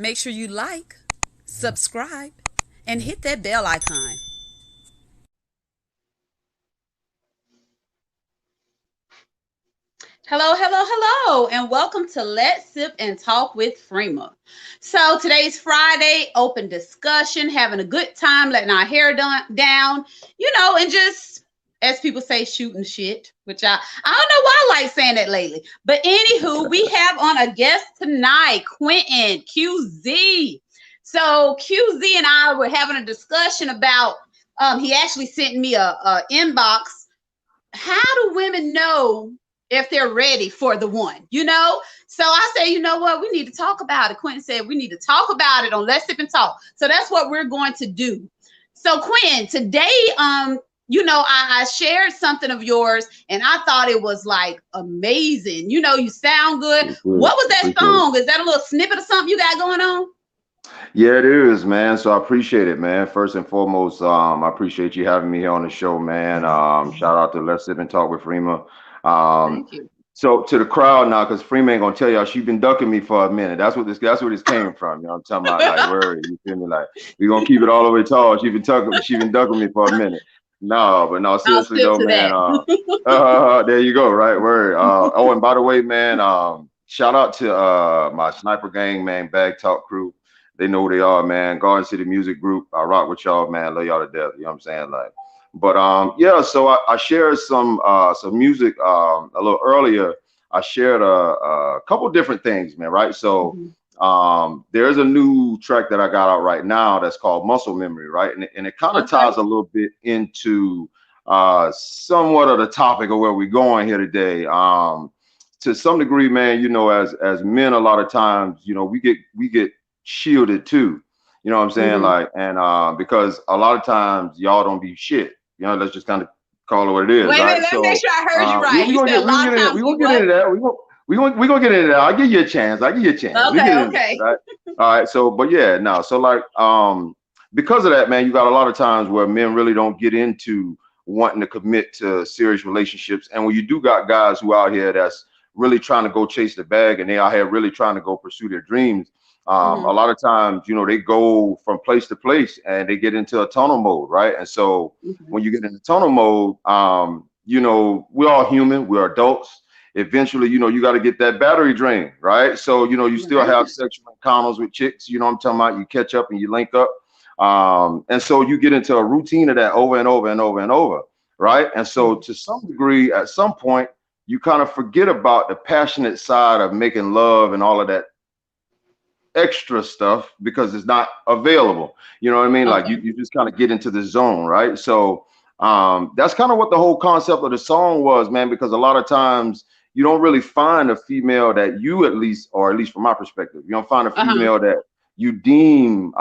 Make sure you like, subscribe, and hit that bell icon. Hello, hello, hello, and welcome to Let's Sip and Talk with Freema. So today's Friday, open discussion, having a good time, letting our hair down, and just, as people say, shooting shit, which I don't know why I like saying that lately. But anywho, we have on a guest tonight, Quentin QZ. So QZ and I were having a discussion about, he actually sent me a inbox. How do women know if they're ready for the one, So I say, you know what? We need to talk about it. Quentin said we need to talk about it on Let's Sip and Talk. So that's what we're going to do. So Quentin, today, I shared something of yours and I thought it was like amazing. You sound good. What was that song? Is that a little snippet of something you got going on? Yeah, it is, man. So I appreciate it, man. First and foremost, I appreciate you having me here on the show, man. Shout out to Let's Sip and Talk with Freema. Thank you. So to the crowd now, because Freema ain't gonna tell y'all she been ducking me for a minute. That's where this came from. You know what I'm talking about? Like, word, you feel me? Like, we gonna keep it all the way tall. She been ducking me for a minute. No, but no, seriously though, man. There you go, right? Word. Oh, and by the way, man, shout out to my sniper gang, man, Bag Talk crew. They know who they are, man. Garden City Music Group. I rock with y'all, man. Love y'all to death. You know what I'm saying? Like, but yeah. So I shared some music a little earlier. I shared a couple different things, man. Right. So there's a new track that I got out right now that's called Muscle Memory, right? And it kind of ties a little bit into somewhat of the topic of where we're going here today. To some degree, man, as men, a lot of times, we get shielded too, you know what I'm saying? Like, and because a lot of times y'all don't be shit, let's just kind of call it what it is. Wait, right? let me make sure I heard you right. We gonna get into that. We gonna get into that. I'll give you a chance. Okay. Right? All right. So, but yeah, no. So like, because of that, man, you got a lot of times where men really don't get into wanting to commit to serious relationships, and when you do got guys who out here that's really trying to go chase the bag, and they out here really trying to go pursue their dreams. A lot of times, they go from place to place and they get into a tunnel mode, right? And so when you get into tunnel mode, we're all human, we're adults. Eventually, you got to get that battery drain, right? So, you still have sexual encounters with chicks, I'm talking about. You catch up and you link up. And so you get into a routine of that over and over and over and over, right? And so to some degree, at some point, you kind of forget about the passionate side of making love and all of that extra stuff because it's not available. You know what I mean? Like you just kind of get into the zone, right? So that's kind of what the whole concept of the song was, man, because a lot of times you don't really find a female that you at least from my perspective, you don't find a female that you deem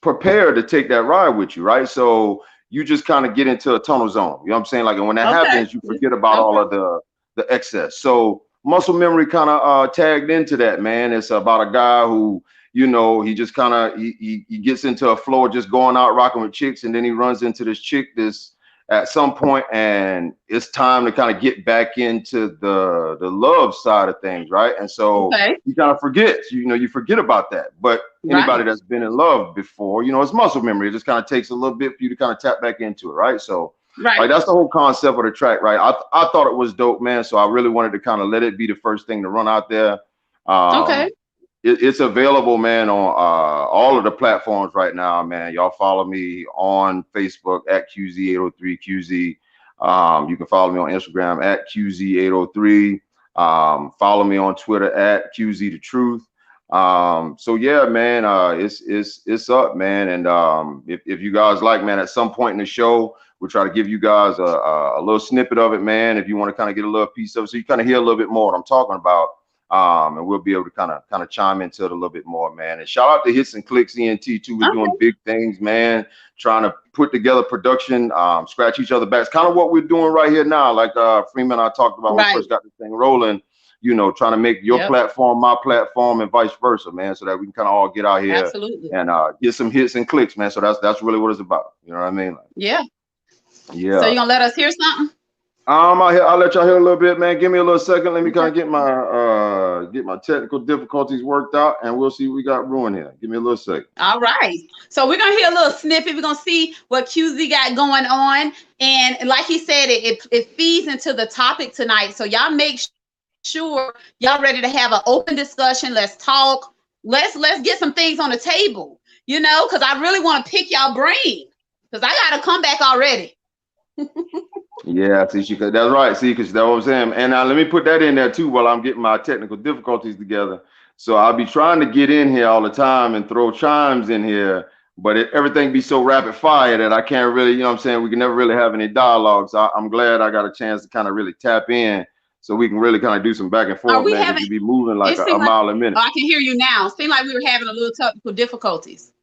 prepared to take that ride with you, right? So you just kind of get into a tunnel zone. You know what I'm saying? Like, and when that happens, you forget about all of the excess. So Muscle Memory kind of tagged into that, man. It's about a guy who, he just kind of he gets into a flow of just going out rocking with chicks, and then he runs into this chick this at some point, and it's time to kind of get back into the love side of things, right? And so he kind of forgets, you forget about that. But anybody that's been in love before, it's muscle memory. It just kind of takes a little bit for you to kind of tap back into it, right? So like that's the whole concept of the track, right? I thought it was dope, man. So I really wanted to kind of let it be the first thing to run out there. It's available, man, on all of the platforms right now, man. Y'all follow me on Facebook at QZ803QZ. You can follow me on Instagram at QZ803. Follow me on Twitter at QZ the Truth. So yeah, man, it's up, man. And if you guys like, man, at some point in the show, we'll try to give you guys a little snippet of it, man. If you want to kind of get a little piece of it, so you kind of hear a little bit more what I'm talking about, and we'll be able to kind of chime into it a little bit more, man. And shout out to Hits and Clicks ENT too. We're doing big things, man. Trying to put together production, scratch each other backs. Kind of what we're doing right here now, like Freema and I talked about when we first got this thing rolling. Trying to make your platform my platform and vice versa, man, so that we can kind of all get out here and get some hits and clicks, man. So that's really what it's about. You know what I mean? Like, yeah. So you gonna let us hear something? I'll let y'all hear a little bit, man. Give me a little second. Let me kind of get my technical difficulties worked out, and we'll see what we got brewing here. Give me a little second. All right. So we're gonna hear a little snippet. We're gonna see what QZ got going on. And like he said, it feeds into the topic tonight. So y'all make sure y'all ready to have an open discussion. Let's talk. Let's get some things on the table, because I really want to pick y'all brain. Because I got a comeback already. Yeah, see, that's right. See, because that's what I'm saying. And now let me put that in there too while I'm getting my technical difficulties together. So I'll be trying to get in here all the time and throw chimes in here, but everything be so rapid fire that I can't really, you know what I'm saying? We can never really have any dialogue. So I'm glad I got a chance to kind of really tap in so we can really kind of do some back and Are forth, we man, because having you be moving like it a seemed like mile a minute. oh, I can hear you now. Seemed like we were having a little technical difficulties.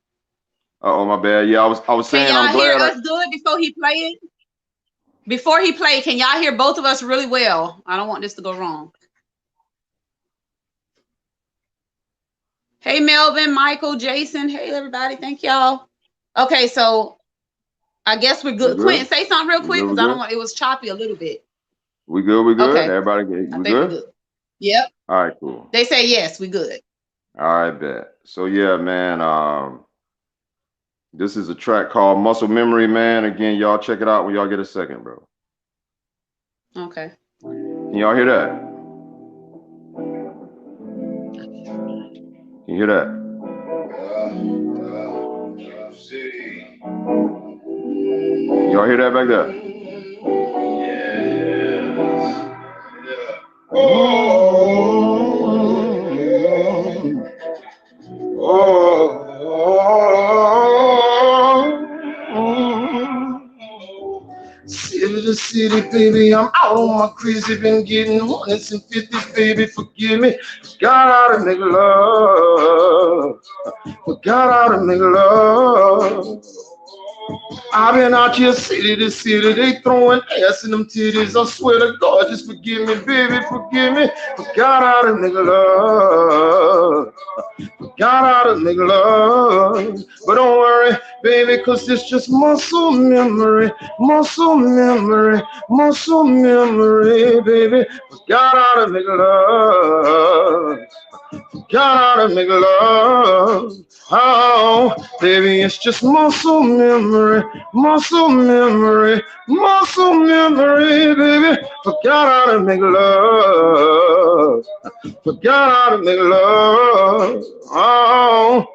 Oh, my bad. Yeah, I was Can saying I'm y'all hear glad us good before he played? Before he played, can y'all hear both of us really well? I don't want this to go wrong. Hey, Melvin, Michael, Jason. Hey, everybody. Thank y'all. Okay, so I guess we're we good. Quentin, good. say something real We quick good. We because I don't good. want it was choppy a little bit. We good. We good. Okay, Everybody, I we think we're good. good. Yep. All right, cool. They say yes, we good. All right, bet. So yeah, man. This is a track called Muscle Memory, man. Again, y'all check it out when y'all get a second, bro. Okay. Can y'all hear that? Can you hear that? Can y'all hear that back there? City to city, baby, I'm out on my crazy, been getting hundreds and fifties, baby, forgive me. Forgot how to make love. Forgot how to make love. I've been out here city to city, they throwing ass in them titties. I swear to God, just forgive me, baby, forgive me. Forgot how to make love. Forgot how to make love. But don't worry, baby, cause it's just muscle memory, muscle memory, muscle memory, baby. Forgot how to make love. Forgot how to make love. Oh, baby, it's just muscle memory, muscle memory, baby. Forgot how to make love. Forgot how to make love. Oh,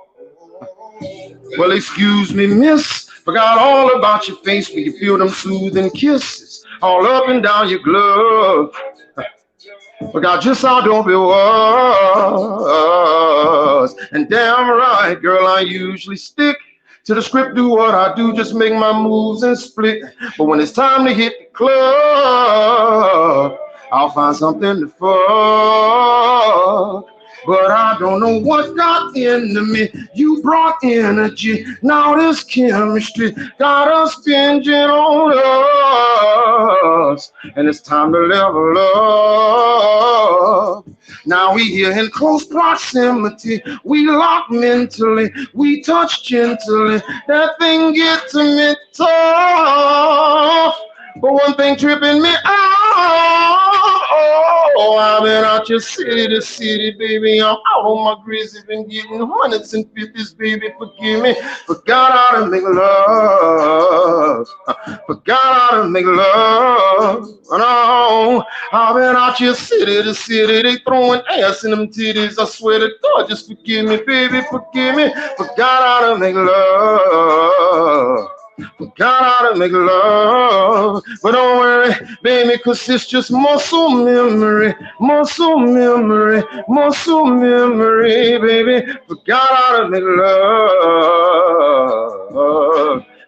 well, excuse me, miss. Forgot all about your face when you feel them soothing kisses all up and down your glove. Forgot just how dope it was. And damn right, girl, I usually stick to the script, do what I do, just make my moves and split. But when it's time to hit the club, I'll find something to fuck. But I don't know what got into me. You brought energy. Now this chemistry got us binging on us. And it's time to level up. Now we here in close proximity. We lock mentally. We touch gently. That thing gets to me tough. But one thing tripping me out. Oh, I've been out your city to city, baby. I'm out on my grizzly, been getting hundreds and fifties, baby. Forgive me. Forgot how to make love. Forgot how to make love. No, I've been out your city to city. They throwing ass in them titties. I swear to God, just forgive me, baby. Forgive me. Forgot how to make love. Forgot how to make love. But don't worry, baby, cause it's just muscle memory, muscle memory, muscle memory, baby. Forgot how to make love.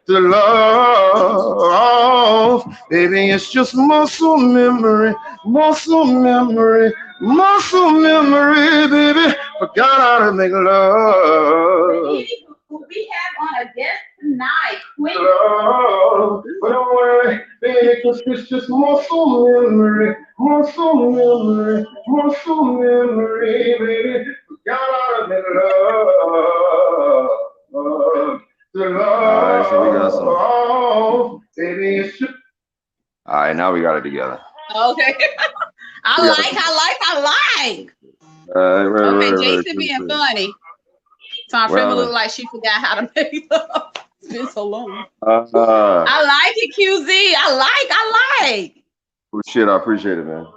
To love, baby, it's just muscle memory, muscle memory, muscle memory, baby. Forgot how to make love. We have on a guest tonight, Quentin. But don't worry, baby, cause it's just muscle memory, muscle memory, muscle memory, baby. Forgot how to make love. To love. All right, so we got some. Baby, it's just. All right, now we got it together. Okay. We got it together. I like. Okay, Jason being Right. funny. Tom Freeman look Well, like she forgot how to make up. It's been so long. uh, I like it, QZ. I like. well, shit, I appreciate it, man.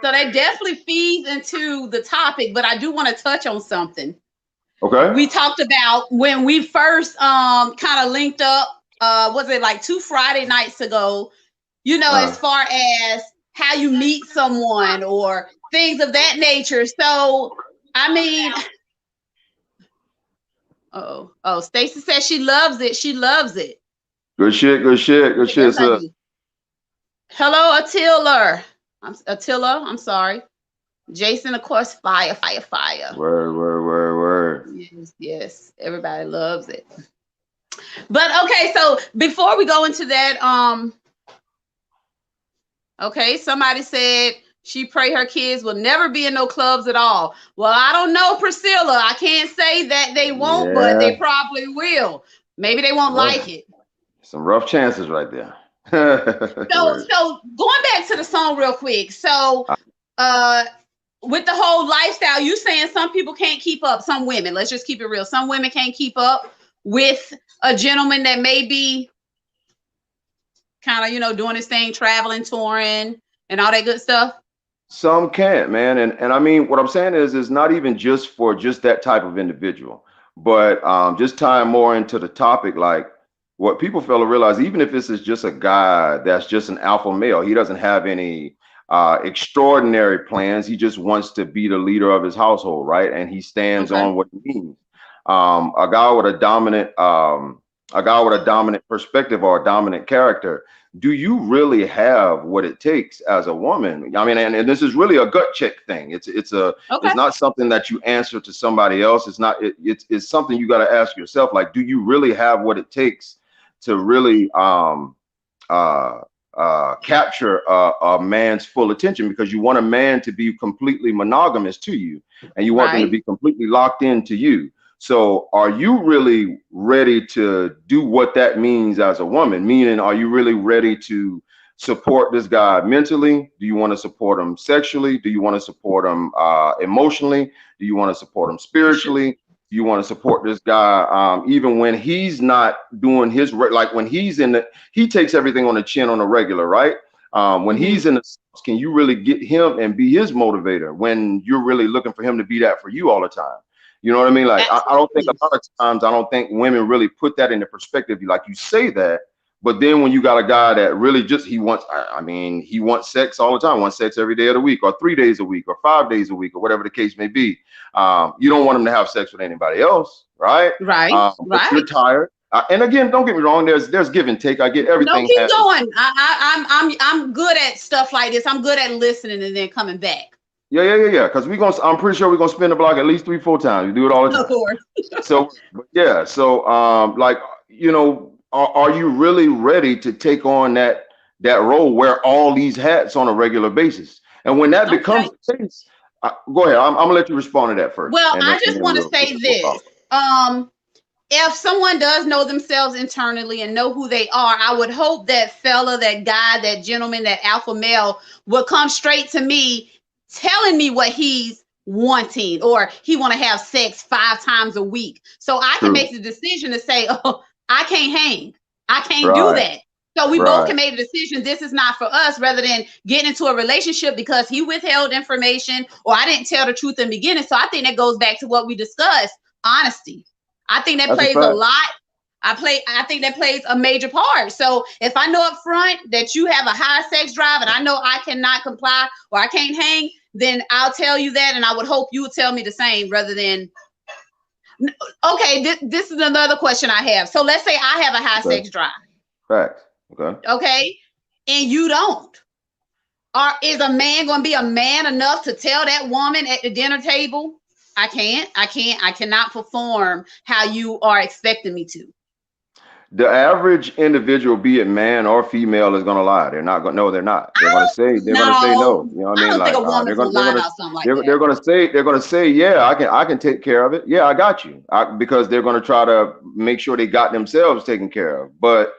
So that definitely feeds into the topic, but I do want to touch on something. Okay. We talked about when we first kind of linked up, was it like 2 Friday nights ago, Uh, as far as how you meet someone or things of that nature. So I mean, oh, Stacy says she loves it. She loves it. good shit, good shit, good Yeah, shit, sir. honey. Hello, Attila. I'm sorry. Jason, of course, fire. Word, word, word, word. Yes. Everybody loves it. But okay, so before we go into that, okay, somebody said she pray her kids will never be in no clubs at all. Well, I don't know, Priscilla. I can't say that they won't, but they Yeah, probably will. Maybe they won't like it. some rough chances right there. So, Word. so going back to the song real quick. So, uh, with the whole lifestyle, you saying some people can't keep up. Some women, let's just keep it real. Some women can't keep up with a gentleman that may be kind of, doing his thing, traveling, touring, and all that good stuff. Some can't, man. And I mean, what I'm saying is not even just for just that type of individual, but just tying more into the topic, like what people fail to realize, even if this is just a guy that's just an alpha male, he doesn't have any extraordinary plans. He just wants to be the leader of his household, right? And he stands Okay. on what he means. A guy with a dominant perspective or a dominant character, do you really have what it takes as a woman? I mean, and this is really a gut check thing. It's Okay. not something that you answer to somebody else. It's something you got to ask yourself. Like, do you really have what it takes to really uh capture a man's full attention? Because you want a man to be completely monogamous to you, and you want them to Right. be completely locked into you. So are you really ready to do what that means as a woman? Meaning, are you really ready to support this guy mentally? Do you want to support him sexually? Do you want to support him emotionally? Do you want to support him spiritually? Do you want to support this guy even when he's not doing like when he takes everything on the chin on a regular, right? When Mm-hmm. he's in the, can you really get him and be his motivator when you're really looking for him to be that for you all the time? You know what I mean? Like, I don't think a Absolutely. lot of times, I don't think women really put that into perspective. Like, you say that, but then when you got a guy that really just, I mean, he wants sex all the time, wants sex every day of the week, or 3 days a week, or 5 days a week, or whatever the case may be. You don't want him to have sex with anybody else, right? Right. But Right. you're tired. And again, don't get me wrong. There's give and take. I get No, everything. keep going. I'm good at stuff like this. I'm good at listening and then coming back. Yeah. Because I'm pretty sure we're gonna spin the block at least 3, 4 times. We do it all the Of time. course. So, but yeah, so like, are you really ready to take on that role, wear all these hats on a regular basis? And when that Okay. becomes the case, go ahead. I'm gonna let you respond to that first, Well, and then I just want to say we'll this. follow. If someone does know themselves internally and know who they are, I would hope that fella, that guy, that gentleman, that alpha male would come straight to me telling me what he's wanting, or he want to have sex 5 times a week. So I can True. make the decision to say, oh, I can't hang. I can't do Right. that. So we both Right. can make a decision. This is not for us, rather than getting into a relationship because he withheld information or I didn't tell the truth in the beginning. So I think that goes back to what we discussed, honesty. I think that That's a plays a fact. lot. I think that plays a major part. So if I know up front that you have a high sex drive and I know I cannot comply or I can't hang, then I'll tell you that, and I would hope you would tell me the same rather than. Okay, this is another question I have. So let's say I have a high Okay. sex drive, Facts. Okay. okay, and you don't. Or is a man going to be a man enough to tell that woman at the dinner table, I cannot perform how you are expecting me to? The average individual, be it man or female, is gonna lie. They're not gonna. No, they're not. They're gonna say. They're gonna say no. No, You know what I I mean? don't think Like, a woman's gonna lie about something like that. they're gonna say, yeah, I can take care of it. Yeah, I got you. Because they're gonna try to make sure they got themselves taken care of. But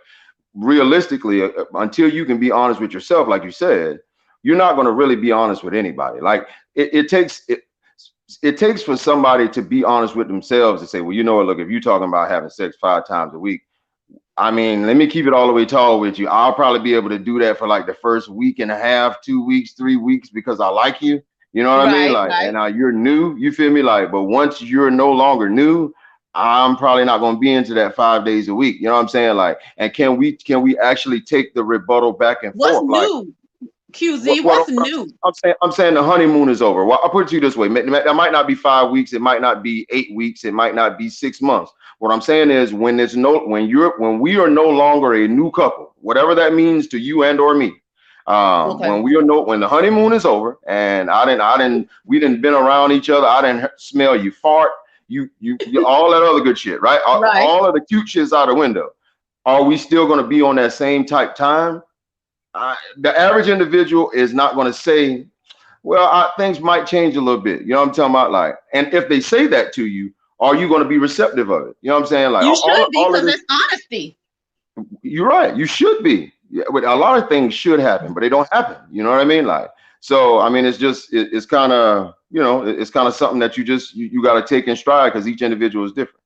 realistically, until you can be honest with yourself, like you said, you're not going to really be honest with anybody. Like it takes for somebody to be honest with themselves to say, well, you know what, look, if you're talking about having sex 5 times a week, I mean, let me keep it all the way tall with you. I'll probably be able to do that for like the first week and a half, 2 weeks, 3 weeks, because I like you. You know what I mean? Right, Like, right. and now you're new, you feel me? Like, but once you're no longer new, I'm probably not going to be into that 5 days a week. You know what I'm saying? Like, and can we actually take the rebuttal back and What's forth? Like, new, QZ? What's new? I'm saying the honeymoon is over. Well, I'll put it to you this way. That might not be 5 weeks. It might not be 8 weeks. It might not be 6 months. What I'm saying is when we are no longer a new couple, whatever that means to you and or me, Okay. when the honeymoon is over and we didn't been around each other, I didn't smell you fart, you all that other good shit, right? Right. All of the cute shit's out the window. Are we still going to be on that same type time? The average individual is not going to say, well, things might change a little bit. You know what I'm talking about? Like, and if they say that to you, are you going to be receptive of it? You know what I'm saying? Like, You should be, all of because this, that's honesty. you're right. You should be. Yeah, but a lot of things should happen, but they don't happen. You know what I mean? Like, so I mean, it's kind of, it's kind of something that you got to take in stride, because each individual is different.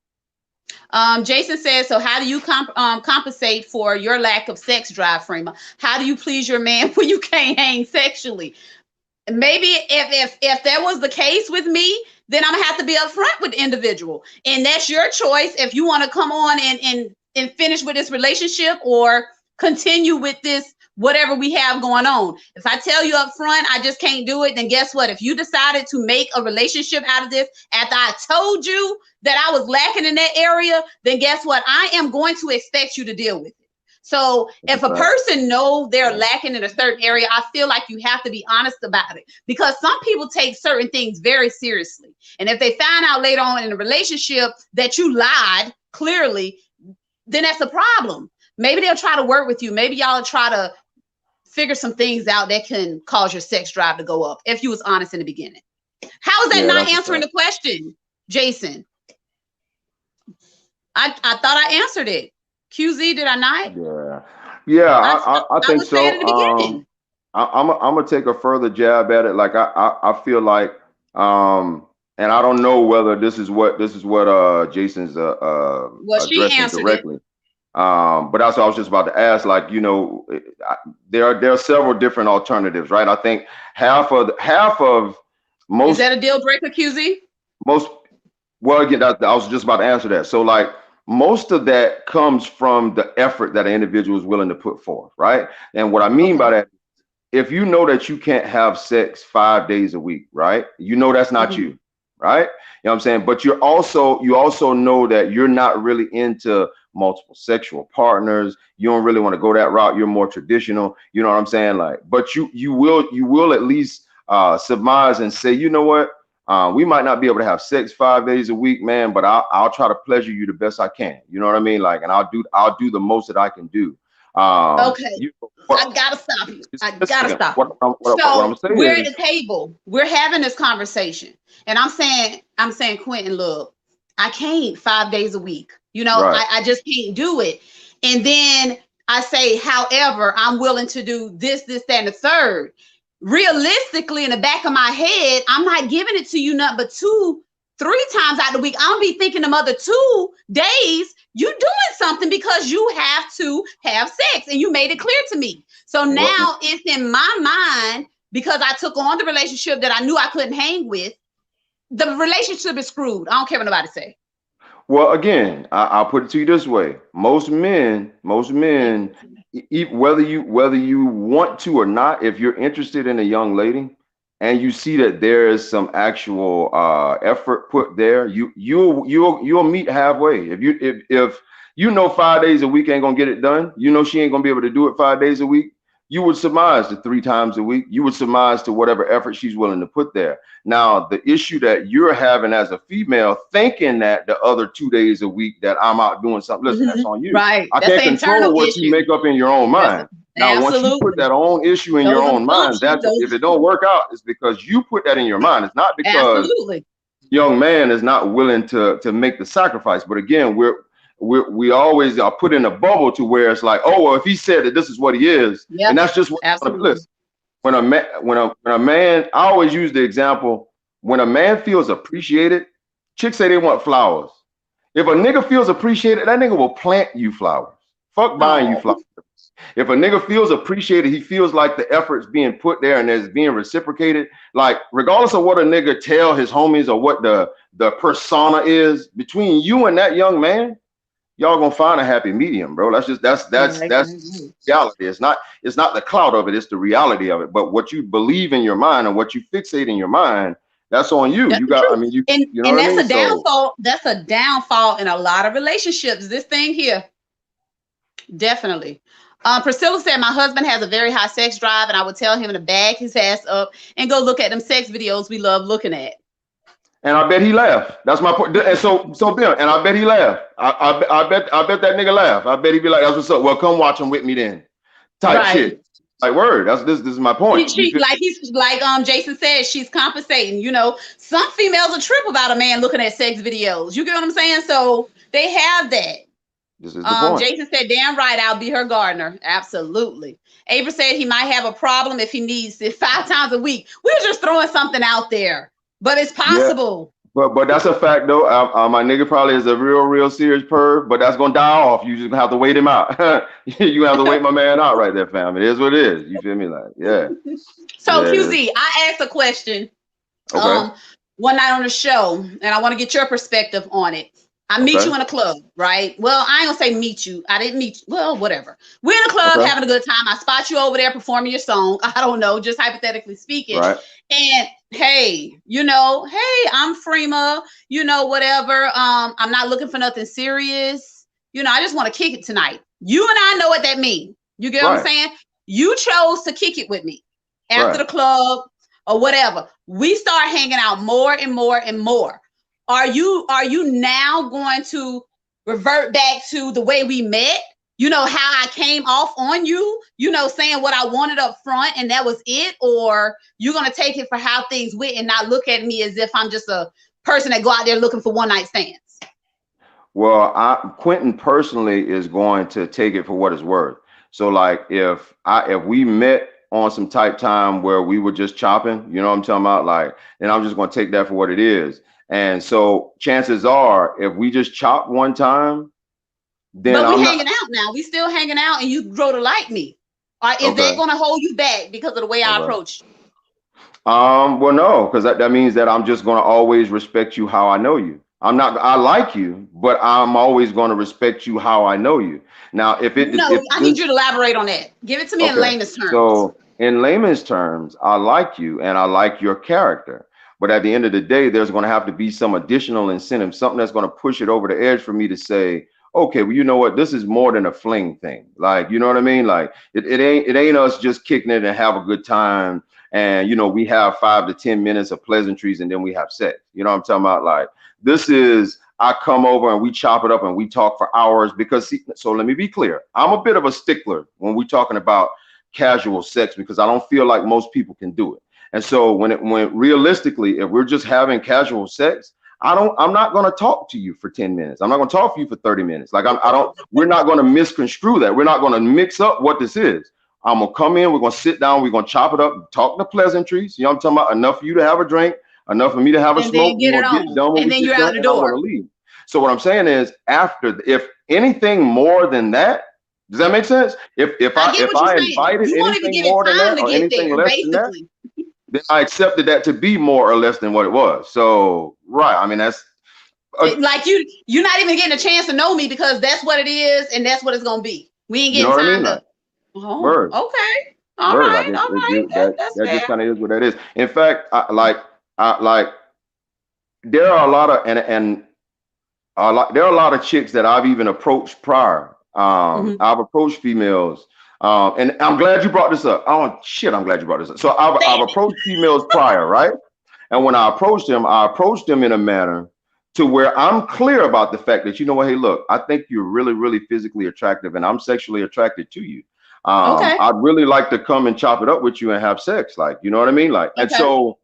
Jason says, so how do you compensate for your lack of sex drive, Freema? How do you please your man when you can't hang sexually? Maybe if that was the case with me, then I'm gonna have to be upfront with the individual, and that's your choice. If you want to come on and finish with this relationship, or continue with this whatever we have going on. If I tell you up front I just can't do it, then guess what? If you decided to make a relationship out of this after I told you that I was lacking in that area, then guess what? I am going to expect you to deal with it. So if a person knows they're lacking in a certain area, I feel like you have to be honest about it, because some people take certain things very seriously. And if they find out later on in a relationship that you lied clearly, then that's a problem. Maybe they'll try to work with you. Maybe y'all try to figure some things out that can cause your sex drive to go up if you was honest in the beginning. How is that not answering the question, Jason? I thought I answered it. QZ, did I not? Yeah, I think was saying so. in the beginning. I'm gonna take a further jab at it. Like, I feel like, and I don't know whether this is what Jason's Well, she addressing answered it. directly. But that's what I was just about to ask. Like, there are several different alternatives, right? I think half of most Is that a deal breaker, QZ? most well, again, I was just about to answer that. So, like, most of that comes from the effort that an individual is willing to put forth, right? And what I mean by that, if you know that you can't have sex 5 days a week, right? You know that's not you, right? You know what I'm saying? But you also know that you're not really into multiple sexual partners. You don't really want to go that route. You're more traditional. You know what I'm saying? Like, but you will at least surmise and say, you know what? We might not be able to have sex 5 days a week, man, but I'll try to pleasure you the best I can. You know what I mean? Like, and I'll do the most that I can do. Okay. I gotta stop you. I gotta stop you. What I'm saying, we're at the table. We're having this conversation, and I'm saying, Quentin, look, I can't 5 days a week. I just can't do it. And then I say, however, I'm willing to do this, that, and the third. Realistically, in the back of my head, I'm not giving it to you nothing but 2-3 times out of the week. I'll be thinking them other 2 days you doing something, because you have to have sex, and you made it clear to me. So now it's in my mind, because I took on the relationship that I knew I couldn't hang with. The relationship is screwed. I don't care what nobody say. Well, again, I'll put it to you this way: most men, whether you want to or not, if you're interested in a young lady and you see that there is some actual effort put there, you'll meet halfway. If you know 5 days a week ain't gonna get it done, she ain't gonna be able to do it 5 days a week, you would surmise to 3 times a week. You would surmise to whatever effort she's willing to put there. Now, the issue that you're having as a female, thinking that the other 2 days a week that I'm out doing something, listen, that's on you. Right. I can't control what you make up in your own mind. Now, once you put that own issue in your own mind, if it don't work out, it's because you put that in your mind. It's not because young man is not willing to make the sacrifice. But again, we always are put in a bubble to where it's like, oh well, if he said that this is what he is, and Yep, that's just what it's gonna be. absolutely. Listen, when a man, I always use the example, when a man feels appreciated, chicks say they want flowers. If a nigga feels appreciated, that nigga will plant you flowers. Fuck buying you Oh, flowers. If a nigga feels appreciated, he feels like the effort's being put there and it's being reciprocated. Like regardless of what a nigga tell his homies or what the persona is between you and that young man, y'all gonna find a happy medium, bro. That's right. reality. It's not the clout of it, it's the reality of it. But what you believe in your mind and what you fixate in your mind, that's on you. That's You the got, I truth. mean, And you know and what I that's mean? a So downfall. That's a downfall in a lot of relationships. This thing here, definitely. Priscilla said my husband has a very high sex drive, and I would tell him to bag his ass up and go look at them sex videos we love looking at. and I bet he laughed. That's my point. And so Bill, and I bet he laughed. I bet that nigga laughed. I bet he'd be like, that's what's up. Well, come watch him with me then. Type Right. shit. Like word. This is my point. You She feel like he's like Jason said, she's compensating. Some females are trip about a man looking at sex videos. You get what I'm saying? So they have that. this is the point. Jason said, damn right, I'll be her gardener. Absolutely. Ava said he might have a problem if he needs it 5 times a week. We're just throwing something out there, but it's Yeah. possible. But that's a fact though. My nigga probably is a real serious perv, but that's gonna die off. You just gonna have to wait him out. You have to wait my man out right there, fam. It is what it is. You feel me? Like, yeah, So yeah. QZ, I asked a question Okay, um one night on the show, and I want to get your perspective on it. I meet okay, you in a club, right? Well, I ain't gonna say meet you. I didn't meet you. Well, whatever. We're in a club okay. having a good time. I spot you over there performing your song. I don't know, just hypothetically speaking. Right. And hey, hey, I'm Freema, whatever. I'm not looking for nothing serious. I just want to kick it tonight. You and I know what that means. You get what I'm Right. saying? You chose to kick it with me after Right. the club or whatever. We start hanging out more and more and more. Are you now going to revert back to the way we met? How I came off on you, saying what I wanted up front and that was it? Or you're going to take it for how things went and not look at me as if I'm just a person that go out there looking for one night stands? Well, Quentin personally is going to take it for what it's worth. So like if we met on some type time where we were just chopping, you know what I'm talking about? Like, then I'm just gonna take that for what it is. And so chances are if we just chop one time, then But we I'm hanging not out now. We still hanging out and you grow to like me. Or is that okay. going to hold you back because of the way I Okay. approach you? Well, no, because that means that I'm just gonna always respect you how I know you. I like you, but I'm always gonna respect you how I know you. Now, No, if I need this you to elaborate on that. Give it to me in okay, layman's terms. so in layman's terms, I like you and I like your character. But at the end of the day, there's going to have to be some additional incentive, something that's going to push it over the edge for me to say, okay, well, you know what? This is more than a fling thing. Like, you know what I mean? Like, it ain't us just kicking it and have a good time. And we have 5 to 10 minutes of pleasantries and then we have sex. You know what I'm talking about? Like, this is I come over and we chop it up and we talk for hours because so let me be clear. I'm a bit of a stickler when we're talking about casual sex because I don't feel like most people can do it. And so when realistically, if we're just having casual sex, I'm not going to talk to you for 10 minutes. I'm not going to talk to you for 30 minutes. Like we're not going to misconstrue that. We're not going to mix up what this is. I'm going to come in, we're going to sit down, we're going to chop it up, talk the pleasantries. You know what I'm talking about? Enough for you to have a drink, enough for me to have a And then smoke. We're get it going to get it on. done when And we then get you're out done the and I'm going to door. leave. So what I'm saying is if anything more than that, does that make sense? If I I get if what you're I saying. invited You won't even anything give it more than time that to or get anything there, less than that, basically. then I accepted that to be more or less than what it was. So right, I mean that's Like you're not even getting a chance to know me because that's what it is and that's what it's gonna be. We ain't you know getting what I mean, time like to. Oh, word, okay. All word, like right, all right. That's that just fair. kind of is what that is. In fact, like there are a lot of and there are a lot of chicks that I've even approached prior. Mhm. I've approached females. And I'm glad you brought this up. Oh shit, I'm glad you brought this up. So I've Damn approached females prior, right? And when I approached them in a manner to where I'm clear about the fact that, you know what, hey, look, I think you're really physically attractive and I'm sexually attracted to you. it. Okay. I'd really like to come and chop it up with you and have sex. Like, you know what I mean? Like, and Okay. so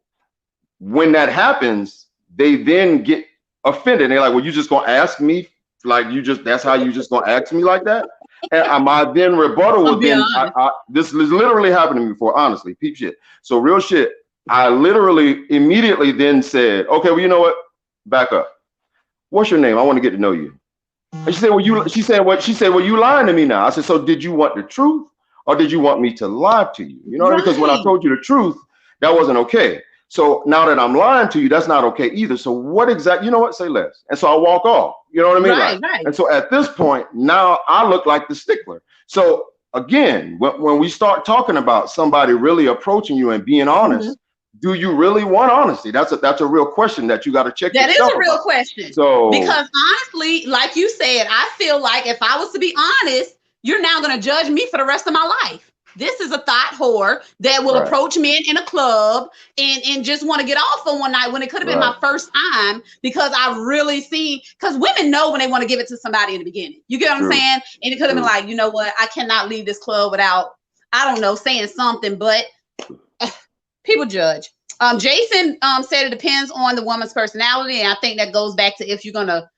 when that happens, they then get offended. They're like, well, you just gonna ask me Like you just that's how you just gonna ask me like that? And my then rebuttal I'm would being then honest. this is literally happened to me before, honestly, peep shit. So real shit. I literally immediately then said, okay, well, you know what? Back up. What's your name? I want to get to know you. And she said, well, you lying to me now. I said, so did you want the truth or did you want me to lie to you? You know what I mean? Because when I Right. told you the truth, that wasn't okay. So now that I'm lying to you, that's not okay either. So what exactly, you know what? Say less. And so I walk off. You know what I mean? Like, Right. Right. and so at this point, now I look like the stickler. So again, when we start talking about somebody really approaching you and being honest, do you really want honesty? That's a real question that you got to check That is yourself a real about. question. So Because honestly, like you said, I feel like if I was to be honest, you're now going to judge me for the rest of my life. This is a thought whore that will right, approach men in a club and just want to get off for one night when it could have been right, my first time because I really see, because women know when they want to give it to somebody in the beginning. You get what I'm true, saying? And it could have been true. like, you know what? I cannot leave this club without, I don't know, saying something, but people judge. Jason said it depends on the woman's personality, and I think that goes back to if you're gonna,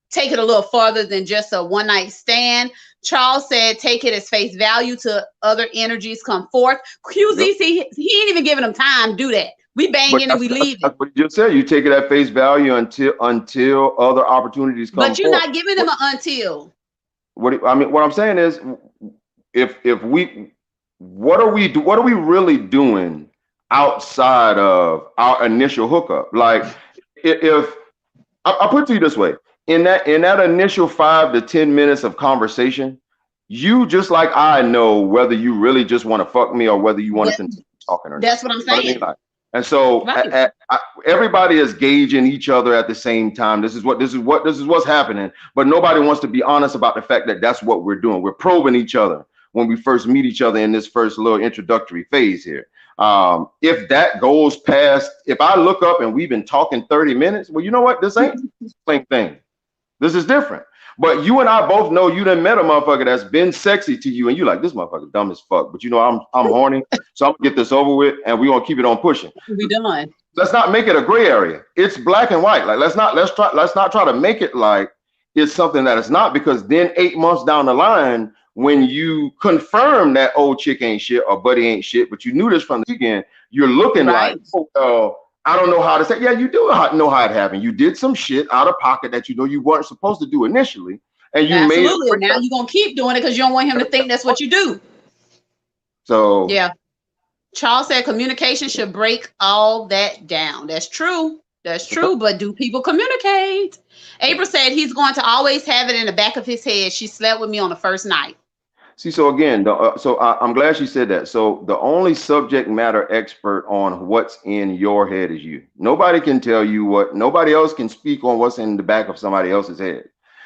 take it a little further than just a one night stand. Charles said take it as face value to other energies come forth. Yep. QZ, he ain't even giving them time to do that. We bang But in and that's, we that's, leave it, that's what you just said. You take it at face value until other opportunities come but you're forth. not giving them an until. I mean, what I'm saying is, if we, what are we really doing outside of our initial hookup? Like, if I put it to you this way, in that initial 5 to 10 minutes of conversation, you just like I know whether you really just want to fuck me or whether you want to That, continue talking or not. that's what I'm You know what I mean? saying. Like, and so Right. everybody is gauging each other at the same time. This is what's happening. But nobody wants to be honest about the fact that that's what we're doing. We're probing each other when we first meet each other in this first little introductory phase here. If that goes past, if I look up and we've been talking 30 minutes, well, you know what? This ain't the same thing. This is different. But you and I both know you done met a motherfucker that's been sexy to you, and you like this motherfucker dumb as fuck. But you know I'm horny, so I'm gonna get this over with, and we gonna keep it on pushing. We done. Let's not make it a gray area. It's black and white. Like let's not try to make it like it's something that it's not, because then 8 months down the line, when you confirm that old chick ain't shit or buddy ain't shit, but you knew this from the beginning, you're looking like, Right. oh, I don't know how to say. Yeah, you do know how it happened. You did some shit out of pocket that you know you weren't supposed to do initially, and you made it Absolutely. And work now out. you're gonna keep doing it because you don't want him to think that's what you do. So Yeah. Charles said communication should break all that down. That's true. That's okay. true. But do people communicate? April said he's going to always have it in the back of his head. She slept with me on the first night. See, so again, I'm glad she said that. So the only subject matter expert on what's in your head is you. Nobody can tell you what. Nobody else can speak on what's in the back of somebody else's head.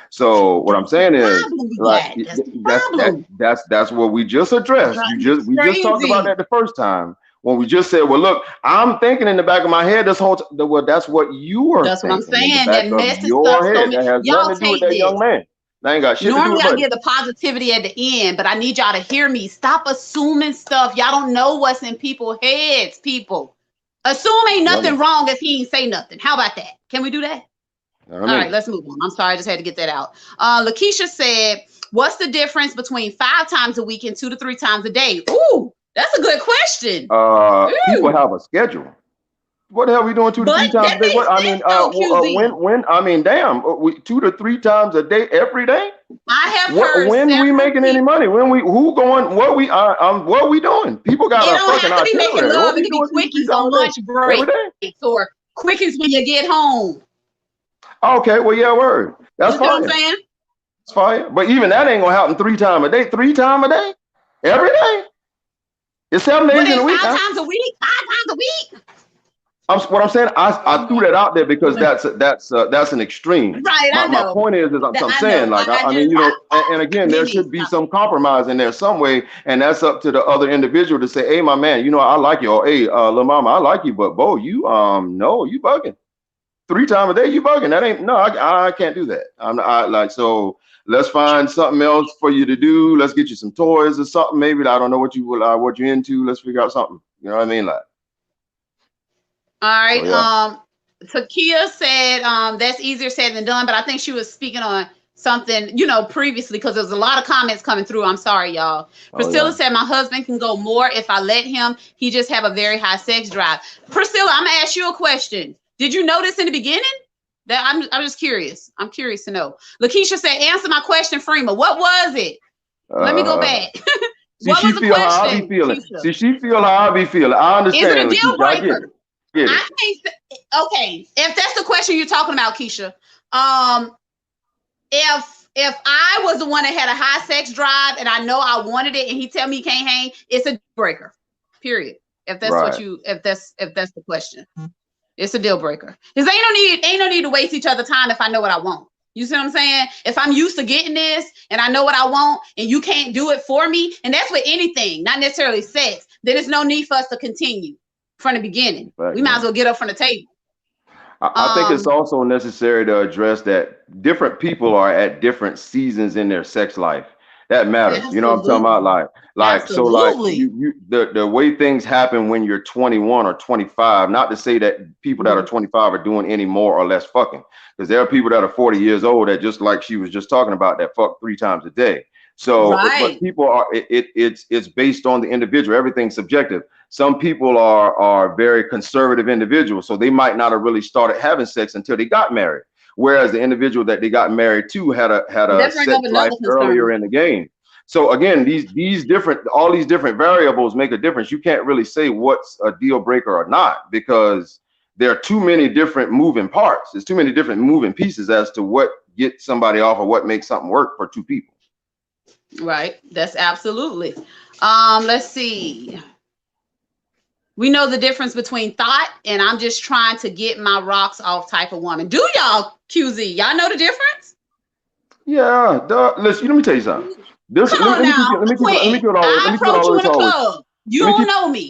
So what I'm That's the saying is, problem with like, that. That's the that's that problem. that's what we just addressed. Drive me We just talked about crazy. that the first time when we just said, well, look, I'm thinking in the back of my head this whole time. Well, that's what you were That's what I'm thinking in the saying. back That of messes stuff your so head. me. That has Y'all nothing to do with take that young this. man. That ain't got shit to do Normally with I buddy. give the positivity at the end, but I need y'all to hear me. Stop assuming stuff. Y'all don't know what's in people's heads, people. Assume ain't Yeah, man. nothing wrong if he ain't say nothing. How about that? Can we do that? You know what All I right, mean? let's move on. I'm sorry, I just had to get that out. Lakeisha said, what's the difference between 5 times a week and 2 to 3 times a day? Ooh, that's a good question. People Ooh. have a schedule. What the hell we doing two to But three times that a day? makes What I sense mean, though, QZ. when I mean, damn, we 2 to 3 times a day every day. I have What heard when we several making any people. money? When we who going? What we doing? People got It a don't fucking have to be making itinerary. What love. It we could be doing 2 to 3 quickies times on a day lunch every breaks day? or quickies when you get home. Okay, well, yeah, word. That's You see what I'm fire. saying? That's fire. But even that ain't gonna happen 3 times a day. 3 times a day, every day. It's 7 days But in then a week five now. times a week, 5 times a week. What I'm saying, I threw that out there because that's an extreme. Right, I My know. point is I'm I saying, know. like, I I mean, just, you know, and again, there Mimi, should be stop some compromise in there some way, and that's up to the other individual to say, hey, my man, you know, I like you, or hey, little mama, I like you, but Bo, you no, you bugging. 3 times a day, you bugging. That ain't no, I can't do that. I like so. Let's find something else for you to do. Let's get you some toys or something. Maybe I don't know what you're into. Let's figure out something. You know what I mean? Like, All so right. yeah. Takia said that's easier said than done, but I think she was speaking on something, previously because there was a lot of comments coming through. I'm sorry, y'all. Oh Priscilla yeah. said my husband can go more if I let him. He just have a very high sex drive. Priscilla, I'm gonna ask you a question. Did you notice in the beginning? That I'm just curious. I'm curious to know. Lakeisha said, answer my question, Freema. What was it? Let me go Uh, back. See, What she was the feel how I be question, feeling. Keisha? See, she feel how I be feeling. I Is it a understand, deal Lakeisha. I get breaker? it. Get it. I think. Okay, if that's the question you're talking about, Keisha, um, if I was the one that had a high sex drive and I know I wanted it, and he tell me he can't hang, it's a deal breaker. Period. If that's what Right. you, if that's the question, it's a deal breaker. Because ain't no need to waste each other time if I know what I want. You see what I'm saying? If I'm used to getting this and I know what I want and you can't do it for me, and that's with anything, not necessarily sex, then there's no need for us to continue from the beginning. Right, We might as man. well get up from the table. I think it's Um, also necessary to address that different people are at different seasons in their sex life. That matters. You know what I'm talking about? absolutely. So like Absolutely. the way things happen when you're 21 or 25, not to say that people that are Mhm. 25 are doing any more or less fucking, because there are people that are 40 years old that, just like she was just talking about, that fuck 3 times a day. So, but Right. people are, it's based on the individual. Everything's subjective. Some people are very conservative individuals, so they might not have really started having sex until they got married. Whereas the individual that they got married to had a That bring up sex life another earlier concern. in the game. So again, these different, all these different variables make a difference. You can't really say what's a deal breaker or not, because there are too many different moving parts. There's too many different moving pieces as to what gets somebody off or what makes something work for two people. Right. That's absolutely. Let's see. We know the difference between thought and I'm just trying to get my rocks off type of woman. Do y'all, QZ? Y'all know the difference? Yeah, duh. Listen, let me tell you something. This Come on now, let me quit. keep it all let I me keep it all approach the you way in a tall with you. club. You Let me don't keep know me.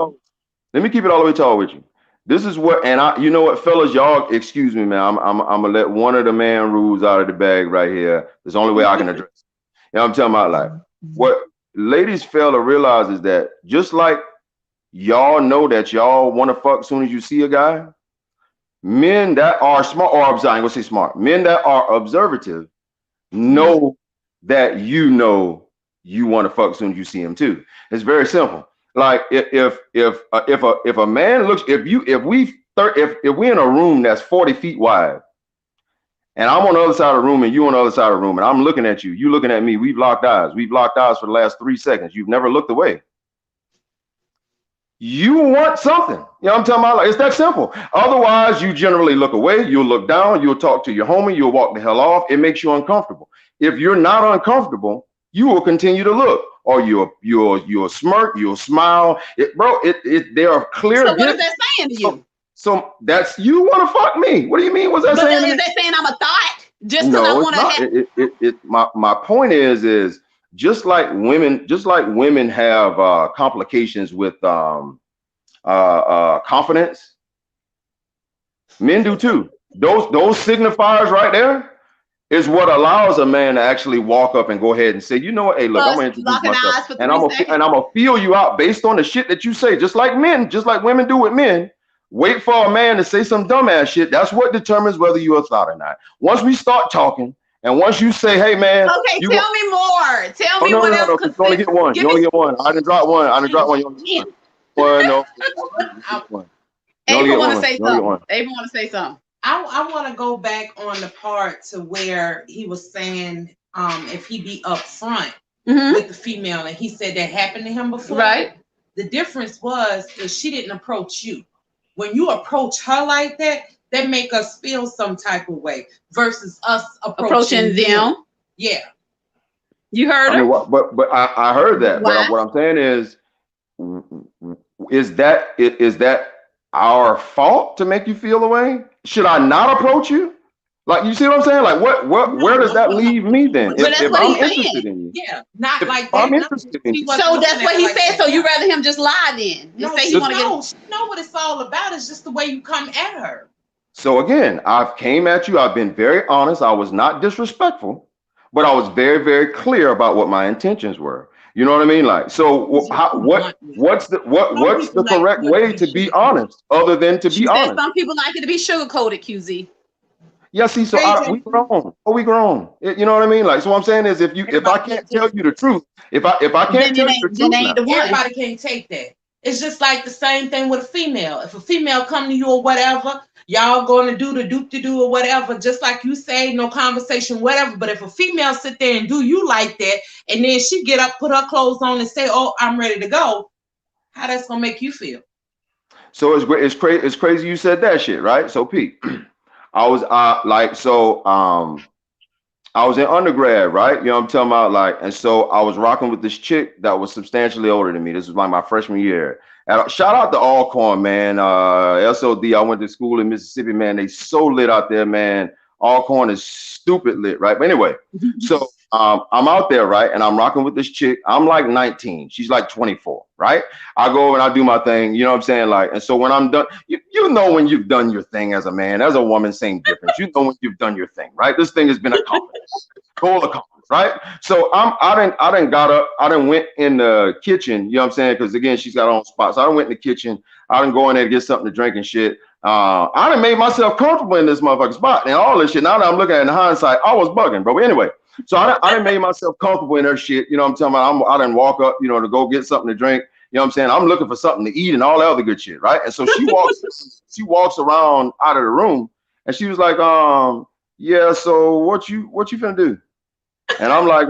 let me keep it all the way tall with you. This is what, and I, you know what, fellas, y'all, excuse me, man. I'm gonna let one of the man rules out of the bag right here. There's the only way I can address it. You know what I'm talking about? Like, what ladies fail to realize is that just like y'all know that y'all want to fuck as soon as you see a guy, men that are smart, or I ain't gonna say smart, men that are observative Mhm. know that you want to fuck as soon as you see him too. It's very simple. Like if a man looks, if we in a room that's 40 feet wide, and I'm on the other side of the room and you on the other side of the room, and I'm looking at you, you looking at me, we've locked eyes. We've locked eyes for the last 3 seconds. You've never looked away. You want something. You know what I'm talking about? Like, it's that simple. Otherwise, you generally look away, you'll look down, you'll talk to your homie, you'll walk the hell off. It makes you uncomfortable. If you're not uncomfortable, you will continue to look. Or you'll smirk, you'll smile. There are clear So what is hints. that saying to So, you? so that's, you want to fuck me. What do you mean? What's that But saying to is me? that saying I'm a thought just because I No, it's want to not. have? My point is just like women have complications with confidence, men do too. Those signifiers right there is what allows a man to actually walk up and go ahead and say, you know what, hey, look, I'm Us gonna introduce locking myself, eyes for and 3 seconds. I'm gonna feel you out based on the shit that you say, just like men, just like women do with men. Wait for a man to say some dumbass shit. That's what determines whether you're a thought or not. Once we start talking, and once you say, hey man, Okay, you want, tell me more. Tell oh me no, what no, no, else no, because you only consists. get one. Give You me only get one. I didn't drop one. I didn't drop one. You only get some. one. One, no, you I, get one. You only April get want to one. say You only get something. one. April want to say something. I want to go back on the part to where he was saying if he be upfront Mm-hmm. with the female, and he said that happened to him before. Right. The difference was if she didn't approach you. When you approach her like that, that make us feel some type of way versus us Approaching approaching them. them. Yeah. You heard I mean, her. but I heard that. But Why? what I'm saying is that our fault to make you feel away? Should I not approach you? Like, you see what I'm saying? Like, where No, does that's that what leave me then? But that's If what I'm he's interested saying. in you, yeah, not if like I'm that. No, interested in she you, wasn't So looking that's at what it he like said. that. So you Yeah. rather him just lie then and No, say he she want to get. knows. She know what it's all about. It's just the way you come at her. so again, I've came at you. I've been very honest. I was not disrespectful, but I was very, very clear about what my intentions were. You know what I mean? Like, so what's Some what's people the like correct for it to way be to be sugar. honest other than to She be said honest? some people like it to be sugar coated, QZ. Yeah, see, so Hey, we Jason, grown. Oh, we grown. You know what I mean? Like, so what I'm saying is, if I everybody can't can't tell take you the that. truth, if I can't tell you the Then truth they ain't now, the one. Everybody can't take that. It's just like the same thing with a female. If a female come to you or whatever, y'all going to do the doop to do or whatever, just like you say, no conversation, whatever. But if a female sit there and do you like that, and then she get up, put her clothes on, and say, "Oh, I'm ready to go," how that's gonna make you feel? so it's great. It's crazy you said that shit, right? So Pete, I was I was in undergrad, right? You know what I'm talking about? Like, and so I was rocking with this chick that was substantially older than me. This was like my freshman year. And shout out to Alcorn, man. SOD. I went to school in Mississippi, man. They so lit out there, man. Alcorn is stupid lit, right? But anyway, so I'm out there, right? And I'm rocking with this chick. I'm like 19. She's like 24, right? I go and I do my thing, you know what I'm saying? Like, and so when I'm done, you know when you've done your thing as a man, as a woman, same difference. You know when you've done your thing, right? This thing has been accomplished, goal accomplished, right? So I didn't got up, I didn't went in the kitchen, you know what I'm saying? Because again, she's got her own spot. So I went in the kitchen, I didn't go in there to get something to drink and shit. I done made myself comfortable in this motherfucking spot and all this shit. Now that I'm looking at it in hindsight, I was bugging, bro. But anyway, so I done made myself comfortable in her shit. You know what I'm talking about? I didn't walk up, you know, to go get something to drink. You know what I'm saying? I'm looking for something to eat and all that other good shit, right? And so she walks around out of the room and she was like, yeah, so what you finna do? And I'm like,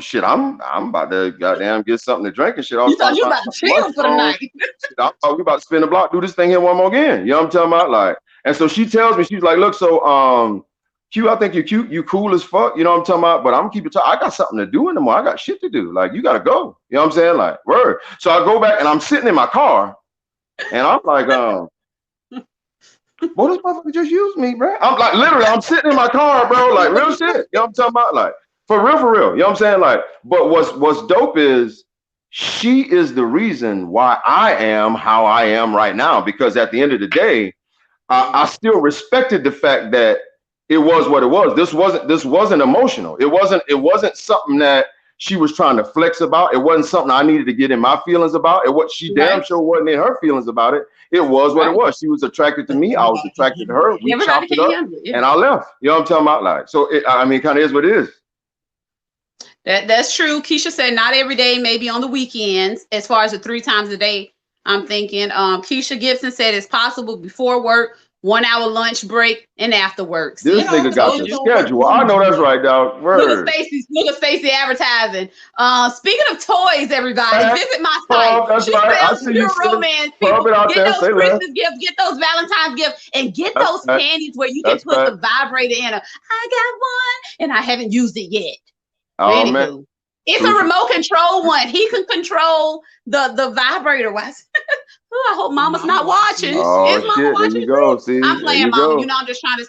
shit, I'm about to goddamn get something to drink and shit. I was You thought trying to you find about to something lunch chill for the on. night. Shit, I thought we about to spin the block, do this thing here one more again. You know what I'm talking about? Like, and so she tells me, she's like, look, so Q, I think you're cute, you cool as fuck, you know what I'm talking about? But I'm gonna keep it I got something to do in the morning. I got shit to do. Like, you gotta go. You know what I'm saying? Like, word. So I go back and I'm sitting in my car and I'm like, boy, this motherfucker just used me, bro. I'm like, literally, I'm sitting in my car, bro, like real shit. You know what I'm talking about? Like, for real, for real. You know what I'm saying? Like, but what's dope is she is the reason why I am how I am right now. Because at the end of the day, I still respected the fact that it was what it was. This wasn't emotional. It wasn't something that she was trying to flex about. It wasn't something I needed to get in my feelings about. It what she damn Right. sure wasn't in her feelings about it. It was what it Right. was. She was attracted to But me. I was everybody can attracted to handle her. that. We Everybody chopped it can't up handle it. and I left. You know what I'm talking about? Like, so I mean, kind of is what it is. That's true. Keisha said not every day, maybe on the weekends. As far as the 3 times a day, I'm thinking. Keisha Gibson said it's possible before work, 1 hour lunch break, and after work. This See, It all nigga got told the depends you. on what schedule. I mood know you that's in. right, dog. Word. Look at Stacy advertising. Speaking of toys, everybody, Right. visit my site. Pub, that's She right. I sells see you pure sitting. romance. Pub People, it out get there. those Say less. Christmas gifts, get those Valentine's gifts, and get That's those right. panties where you can That's put right. the vibrator in. I got one, and I haven't used it yet. But Oh man. anywho, it's a True. remote control one. He can control the vibrator. Oh, I hope Mama's Mama not watching watching. this. Oh Is Mama shit. There watching? you go. I'm See. There playing you Mama. go. I'm just trying to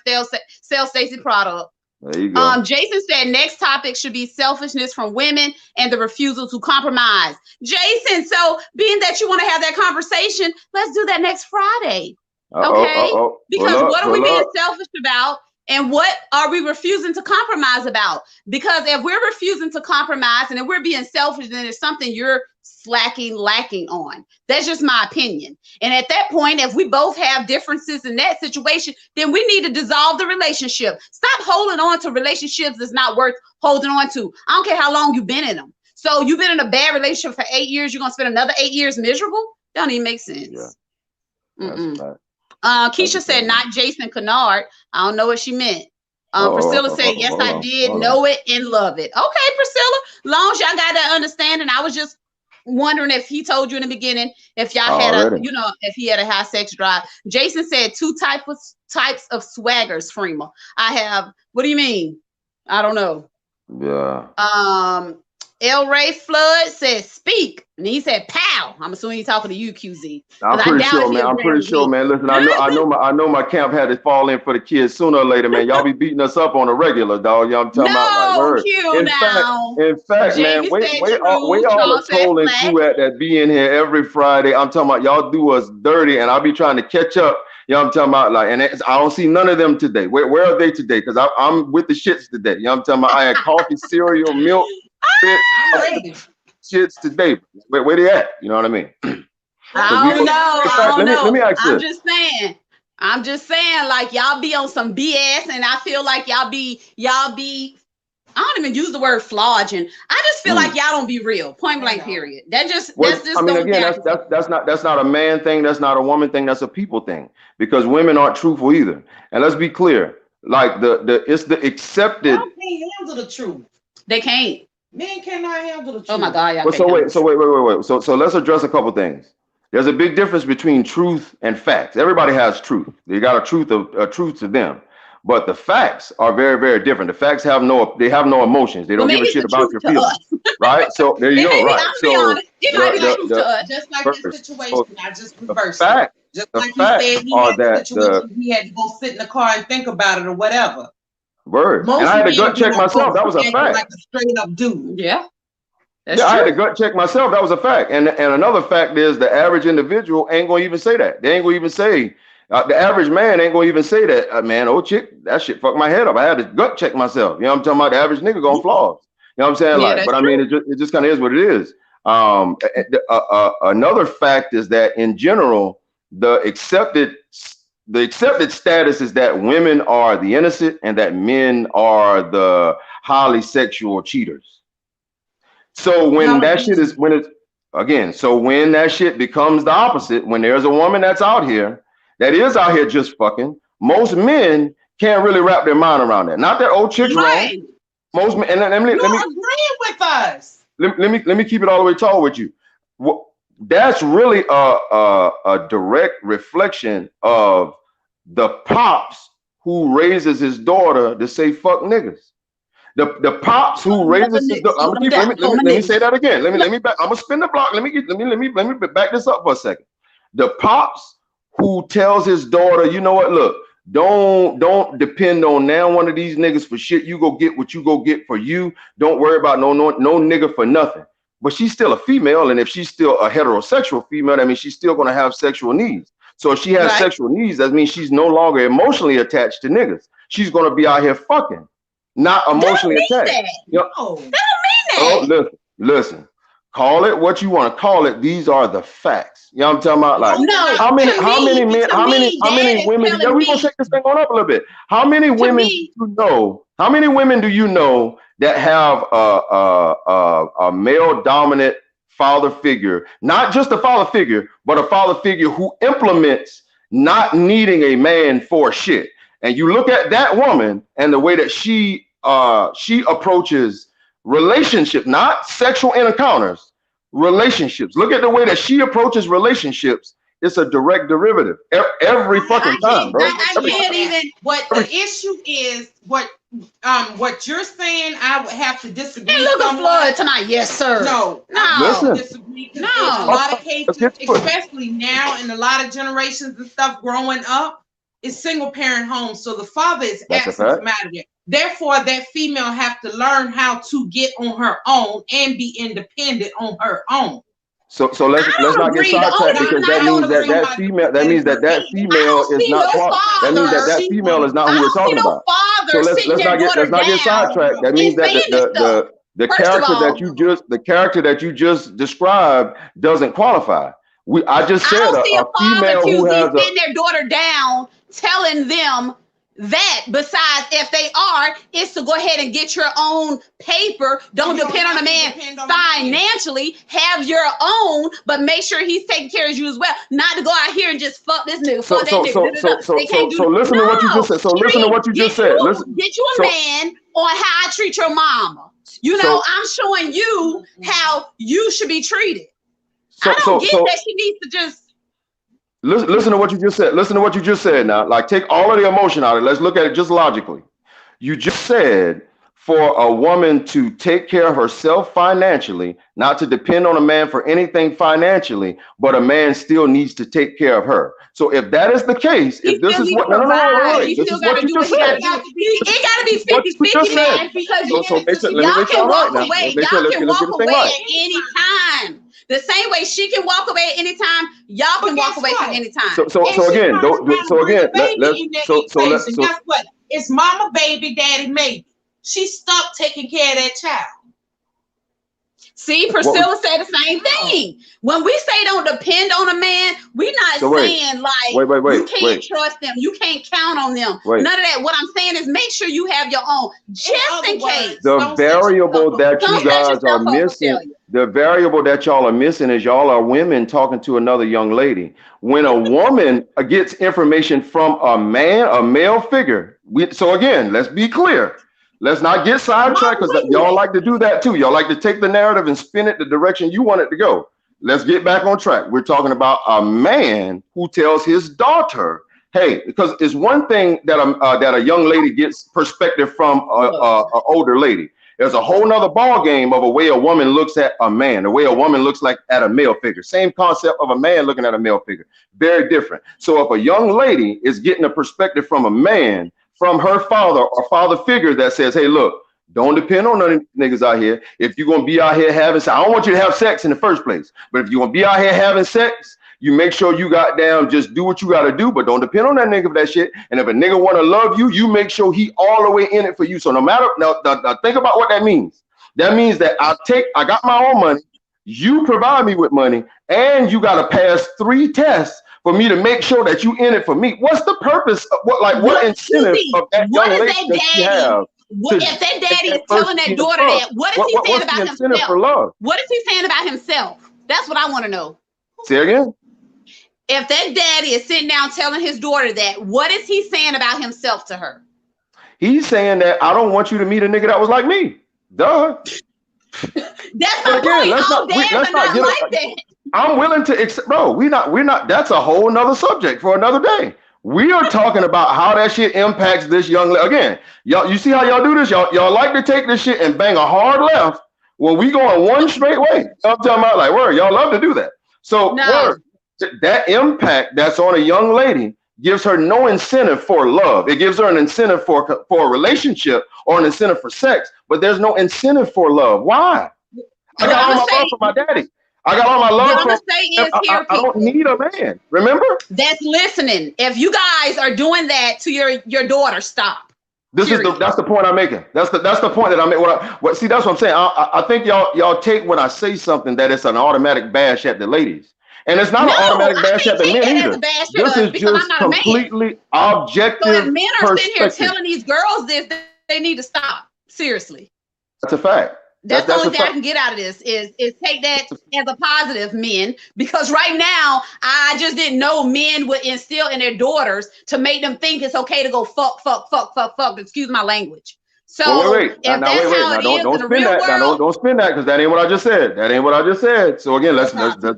sell Stacy product. There you go. Jason said next topic should be selfishness from women and the refusal to compromise. Jason, so being that you want to have that conversation, let's do that next Friday. Okay? Pull Because up. what are we Pull being up. selfish about? And what are we refusing to compromise about? Because if we're refusing to compromise and if we're being selfish, then it's something you're lacking on. That's just my opinion. And at that point, if we both have differences in that situation, then we need to dissolve the relationship. Stop holding on to relationships that's not worth holding on to. I don't care how long you've been in them. So you've been in a bad relationship for 8 years, you're going to spend another 8 years miserable? That don't even make sense. Yeah. That's right. Keisha said not Jason Kennard. I don't know what she meant. Priscilla said, yes, Hold I on. did Hold on. know it and love it. Okay, Priscilla, long as y'all got that understanding. I was just wondering if he told you in the beginning, if y'all had Already. if he had a high sex drive. Jason said types of swaggers, Freema. I have, what do you mean? I don't know. Yeah. El Ray Flood says speak. And he said pow. I'm assuming he's talking to you, QZ. I'm Because I pretty doubt sure, if man. he'll I'm agree pretty with sure, me. man. Listen, I know my camp had to fall in for the kids sooner or later, man. Y'all be beating us up on a regular, dog. Y'all I'm talking about like No, word. Q now. In fact, man, Jamie said where true. y'all Sean are said trolling flat. Q at that be in here every Friday. I'm talking about y'all do us dirty, and I'll be trying to catch up. You know what I'm talking about? Like, and I don't see none of them today. Where are they today? Because I'm with the shits today. You know what I'm talking about? I had coffee, cereal, milk, spit. I'm ready. shits today. Where they at? You know what I mean? I don't know. I don't know. Let me ask I'm this. just saying. I'm just saying, like y'all be on some BS, and I feel like y'all be. I don't even use the word flogging. I just feel like y'all don't be real. Point blank. Period. That's just. I mean, again, that's not a man thing. That's not a woman thing. That's a people thing. Because women aren't truthful either. And let's be clear. Like it's the accepted. Y'all can't handle the truth. They can't. Men cannot handle the truth. Oh my God, y'all. Well, so wait. So let's address a couple things. There's a big difference between truth and facts. Everybody has truth. They got a truth to them. But the facts are very, very different. The facts have no emotions. They don't give a shit about your feelings. Right? So there you go. Right. So it might be the truth to us. Just like this situation, I just reversed it. Just like he said, he had a situation, he had to go sit in the car and think about it or whatever. Word. And I had to gut check myself. That was a fact. Like a straight up dude. Yeah. I had to gut check myself. That was a fact. And another fact is the average individual ain't gonna even say that. They ain't gonna even say the average man ain't gonna even say that. Man, old chick, that shit fucked my head up. I had to gut check myself. You know what I'm talking about? The average nigga gonna flaws. You know what I'm saying? Yeah, but I mean, it just kind of is what it is. Another fact is that in general, the accepted status is that women are the innocent and that men are the highly sexual cheaters. So when that shit becomes the opposite, when there's a woman that's out here that is out here just fucking, most men can't really wrap their mind around that. Not that old chick's wrong. Most men, and let me agreeing with us. Let me keep it all the way tall with you. That's really a direct reflection of the pops who raises his daughter to say fuck niggas. The pops who raises his daughter. Let me say that again. Let me back. I'm gonna spin the block. Let me back this up for a second. The pops who tells his daughter, you know what? Look, don't depend on now one of these niggas for shit. You go get what you go get for you. Don't worry about no nigga for nothing. But she's still a female, and if she's still a heterosexual female, that means she's still gonna have sexual needs. So if she has sexual needs, that means she's no longer emotionally attached to niggas. She's gonna be out here fucking, not emotionally attached. You know? No, that don't mean that. Oh, listen. Call it what you want to call it. These are the facts. You know what I'm talking about? Like how many women? Yeah, we gonna check this thing on up a little bit. How many women do you know? How many women do you know that have a male dominant father figure, not just a father figure, but a father figure who implements not needing a man for shit? And you look at that woman and the way that she approaches relationships, not sexual encounters, relationships. Look at the way that she approaches relationships. It's a direct derivative every fucking time, bro. I can't even. What the issue is, what you're saying, I would have to disagree. Hey, look at Floyd tonight, yes, sir. No, listen. Disagree. No, a lot of cases, especially now in a lot of generations and stuff growing up, is single parent homes. So the father is absent out of there. Therefore, that female have to learn how to get on her own and be independent on her own. So let's not get sidetracked, because that means that female is not that means that female is not who we're talking about. So let's not get sidetracked. That means that the character that you just described doesn't qualify. I just said a female who has sitting their daughter down, telling them that besides if they are, is to go ahead and get your own paper. Don't depend on a man financially. Have your own, but make sure he's taking care of you as well. Not to go out here and just fuck this nigga. Fuck that nigga. So listen to what you just said. So listen to what you just said. Get you a man on how I treat your mama. You know, I'm showing you how you should be treated. I don't get that she needs to just listen to what you just said. Listen to what you just said now. Like, take all of the emotion out of it. Let's look at it just logically. You just said for a woman to take care of herself financially, not to depend on a man for anything financially, but a man still needs to take care of her. So if that is the case, if this is what this is what you just said. It got to be 50-50, man, because y'all can walk away. Y'all can walk away at any time. The same way she can walk away at any time, y'all can walk away from any time. So again, guess what? It's mama, baby, daddy, maybe. She's stuck taking care of that child. See, Priscilla said the same thing. When we say don't depend on a man, we're not saying like you can't trust them, you can't count on them. None of that. What I'm saying is make sure you have your own, just in case. The variable that you guys are missing, the variable that y'all are missing is y'all are women talking to another young lady. When a woman gets information from a man, a male figure, so again, let's be clear. Let's not get sidetracked because y'all like to do that too. Y'all like to take the narrative and spin it the direction you want it to go. Let's get back on track. We're talking about a man who tells his daughter, hey, because it's one thing that a young lady gets perspective from a older lady. There's a whole nother ball game of a way a woman looks at a man, the way a woman looks like at a male figure. Same concept of a man looking at a male figure. Very different. So if a young lady is getting a perspective from a man, from her father or father figure that says, hey, look, don't depend on none of these niggas out here. If you're going to be out here having sex, I don't want you to have sex in the first place. But if you're going to be out here having sex, you make sure you got down, just do what you got to do, but don't depend on that nigga for that shit. And if a nigga want to love you, you make sure he all the way in it for you. So no matter, now think about what that means. That means that I got my own money. You provide me with money and you got to pass 3 tests for me to make sure that you in it for me. What's the purpose of what incentive of that young lady that you have? If that daddy is telling that daughter that, what is he saying about himself? For love? What is he saying about himself? That's what I want to know. Say again? If that daddy is sitting down telling his daughter that, what is he saying about himself to her? He's saying that I don't want you to meet a nigga that was like me. Duh. That's my point. Let's not get like that. I'm willing to accept, bro. We're not. That's a whole nother subject for another day. We are talking about how that shit impacts this young lady. Again, y'all, you see how y'all do this? Y'all like to take this shit and bang a hard left. Well, we going one straight way. I'm talking about like, word, y'all love to do that. So word, that impact that's on a young lady gives her no incentive for love. It gives her an incentive for a relationship or an incentive for sex, but there's no incentive for love. Why? I got all my love from my daddy. I got all my love from I don't need a man. Remember? That's listening. If you guys are doing that to your daughter, stop. That's the point I'm making. That's the point that I make. See, that's what I'm saying. I think y'all take when I say something that it's an automatic bash at the ladies. And it's not an automatic bash at the men either. This is just completely objective. So if men are sitting here telling these girls this, they need to stop. Seriously. That's a fact. That's the only thing I can get out of this is take that as a positive, men, because right now I just didn't know men would instill in their daughters to make them think it's okay to go fuck. Excuse my language. So wait. Don't spin that. Don't spin that because that ain't what I just said. So again, let's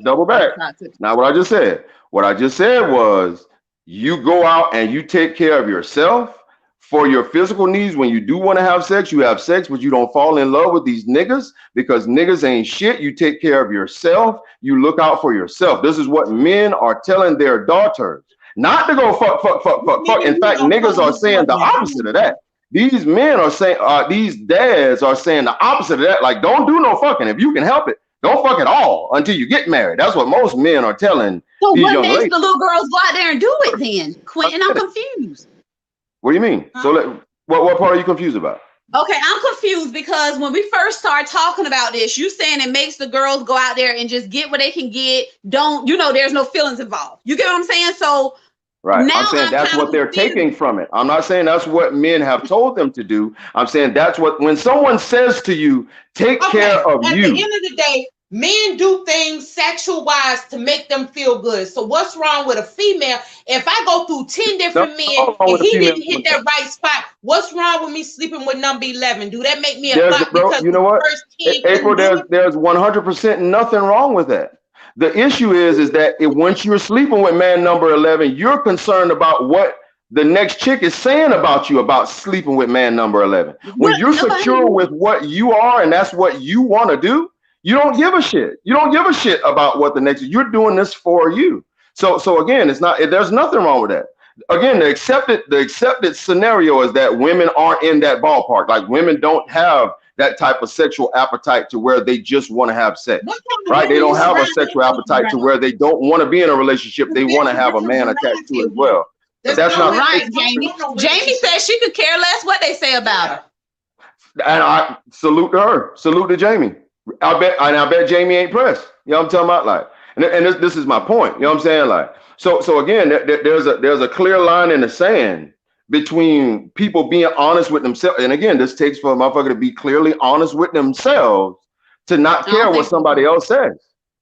double back. Not what I just said. What I just said was you go out and you take care of yourself. For your physical needs, when you do want to have sex, you have sex, but you don't fall in love with these niggas because niggas ain't shit. You take care of yourself. You look out for yourself. This is what men are telling their daughters. Not to go fuck. In fact, niggas are saying the opposite of that. These men are saying, these dads are saying the opposite of that. Like, don't do no fucking. If you can help it, don't fuck at all until you get married. That's what most men are telling these young ladies. So what makes the little girls go out there and do it then? Quentin, I'm confused. What do you mean? So what part are you confused about? Okay, I'm confused because when we first start talking about this, you saying it makes the girls go out there and just get what they can get. There's no feelings involved. You get what I'm saying? So right. I'm saying that's what they're taking from it. I'm not saying that's what men have told them to do. I'm saying that's what when someone says to you, take care of you. At the end of the day, men do things sexual wise to make them feel good. So what's wrong with a female? If I go through 10 different men and he didn't hit that right spot, what's wrong with me sleeping with number 11? Do that make me a fuck? Because you know what? April, there's 100% nothing wrong with that. The issue is that once you're sleeping with man number 11, you're concerned about what the next chick is saying about you about sleeping with man number 11. When you're secure with what you are and that's what you want to do, you don't give a shit. You don't give a shit about what the next. You're doing this for you. So again, there's nothing wrong with that. Again, the accepted scenario is that women aren't in that ballpark. Like women don't have that type of sexual appetite to where they just want to have sex, right? They don't have a sexual appetite to where they don't want to be in a relationship. They want to have a man attached to it as well. But that's not right, Jamie. Jamie says she could care less what they say about her. And I salute to her. Salute to Jamie. I bet Jamie ain't pressed. You know what I'm talking about? Like, and this is my point. You know what I'm saying? Like, so again, there's a clear line in the sand between people being honest with themselves. And again, this takes for a motherfucker to be clearly honest with themselves to not I don't care what think so. somebody else says.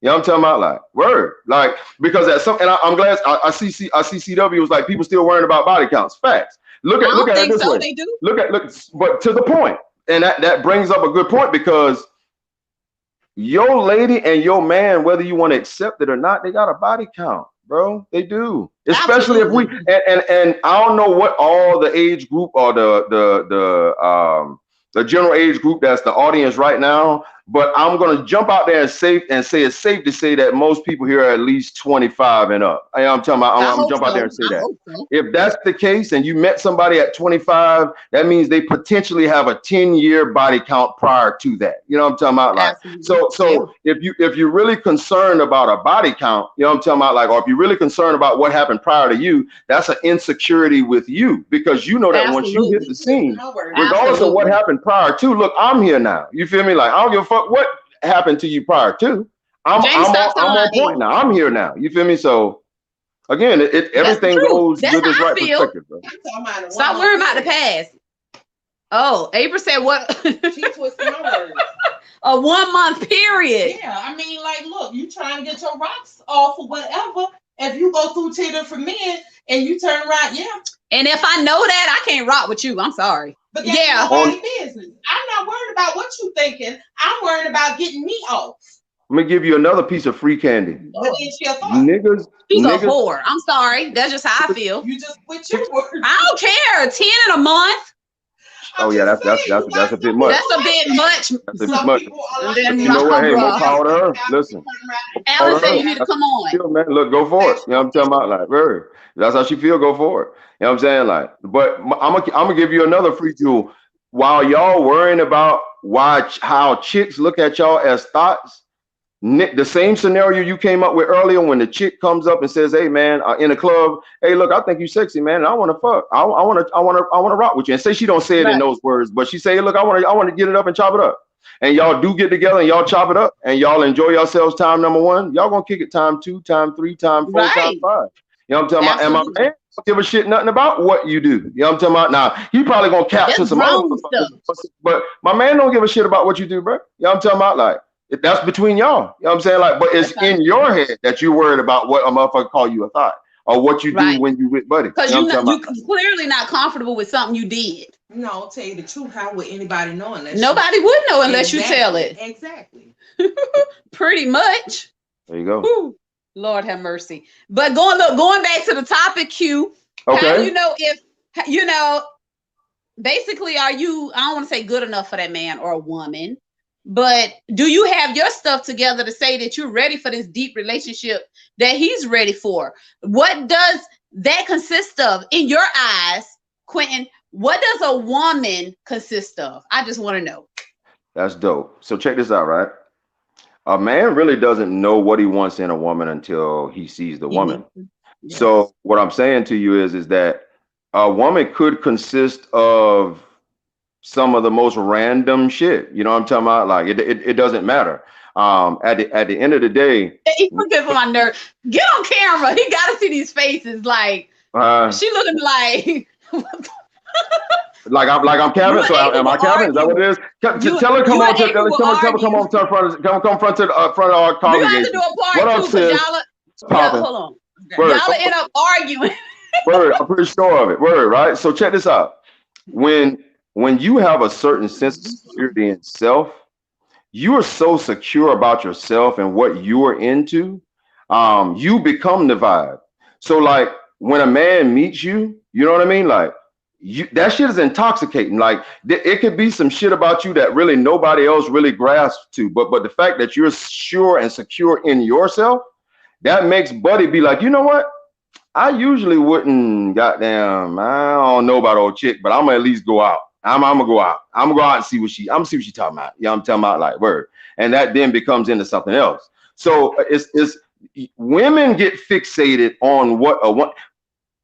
You know what I'm talking about? Like, word. Like, because at some, and I'm glad I see CW was like people still worrying about body counts. Facts. I Look don't at it think this so. way. They do. Look, but to the point, and that brings up a good point because your lady and your man, whether you want to accept it or not, they got a body count, bro. They do. Especially if we Absolutely. and I don't know what all the age group or the general age group that's the audience right now, but I'm gonna jump out there and say it's safe to say that most people here are at least 25 and up. I'm talking about, I I'm gonna hope jump out there so. and say I that. hope so. If that's the case and you met somebody at 25, that means they potentially have a 10-year body count prior to that. You know what I'm talking about? Like, Absolutely. Yeah. so if you're really concerned about a body count, you know what I'm talking about? Like, or if you're really concerned about what happened prior to you, that's an insecurity with you because you know that once you hit Absolutely. the scene, My word. regardless of what Absolutely. happened prior to, look, I'm here now. You feel me? Like, I don't give a fuck what happened to you prior to. Jamie, stop I'm telling our on point age. now. I'm here now. You feel me? So again, That's the everything truth. goes That's with how its I right feel. perspective, bro. I'm talking about a Stop 1 worrying month about the period. past. Oh, April said what? She twisted my words. A 1 month period. Yeah, I mean, like, look, you trying to get your rocks off or whatever. If you go through 10 different men and you turn around, yeah. And if I know that, I can't rock with you. I'm sorry. But that's Yeah. nobody's business. I'm not worried about what you thinking. I'm worried about getting me off. Let me give you another piece of free candy. But then she a thought. She's a Niggas, whore. I'm sorry. That's just how I feel. You just quit your words. I don't care. 10 in a month. oh yeah, that's a bit much. That's a bit much. That's a bit Some much. people are And like then that. You know what? Hey, more bruh. power to her. Listen, power Alan to said her. you need to That's come how she on. feel, man. Look, go for it. You know what I'm talking about? Like, very. That's how she feel. Go for it. You know what I'm saying? Like, but I'm gonna give you another free tool. While y'all worrying about how chicks look at y'all as thoughts, the same scenario you came up with earlier when the chick comes up and says, "Hey man, in a club, hey look, I think you sexy, man, and I want to fuck, I want to rock with you." And say she don't say it in Right. those words, but she say, "Hey, look, I want to get it up and chop it up." And y'all do get together and y'all chop it up and y'all enjoy yourselves. Time number one, y'all gonna kick it. Time two, time three, time four, time Right. five. You know what I'm talking about? And my Absolutely. man don't give a shit nothing about what you do. You know what I'm talking about? Now he probably gonna capture That's some other grown stuff. motherfuckers, but my man don't give a shit about what you do, bro. You know what I'm talking about? Like, that's between y'all. You know what I'm saying? Like, but it's Okay. in your head that you're worried about what a motherfucker call you a thought or what you do Right. when you with buddy. Because You know you what I'm know, talking you clearly not comfortable with something you did. No, I'll tell you the truth. How would anybody know unless Nobody would know unless you tell it. Exactly. Pretty much. There you go. Whew. Lord have mercy. But going back to the topic, Q. How do Okay. you know if basically are you? I don't want to say good enough for that man or a woman, but do you have your stuff together to say that you're ready for this deep relationship that he's ready for? What does that consist of in your eyes, Quentin? What does a woman consist of? I just want to know. That's dope. So check this out, right? A man really doesn't know what he wants in a woman until he sees the woman. Yes. So what I'm saying to you is that a woman could consist of some of the most random shit. You know what I'm talking about? Like it doesn't matter. At the end of the day, He put this on my nerve. Get on camera. He got to see these faces. Like she looking like. I'm Kevin. So am I Kevin? Is that what it is? Tell her come on. Tell her come on to front to the front of our We have to congregation. do a What part up, two because sis? y'all. Popping. Hold on. Word. Y'all end up arguing. Word. I'm pretty sure of it. Word. Right. So check this out. When you have a certain sense of security in self, you are so secure about yourself and what you are into, you become the vibe. So like when a man meets you, you know what I mean? Like that shit is intoxicating. Like it could be some shit about you that really nobody else really grasps to, but the fact that you're sure and secure in yourself, that makes Buddy be like, you know what? I usually wouldn't, goddamn, I don't know about old chick, but I'm gonna at least go out. I'm gonna go out. I'm gonna go out and see what she talking about. You know, I'm talking about like word. And that then becomes into something else. So it's women get fixated on what.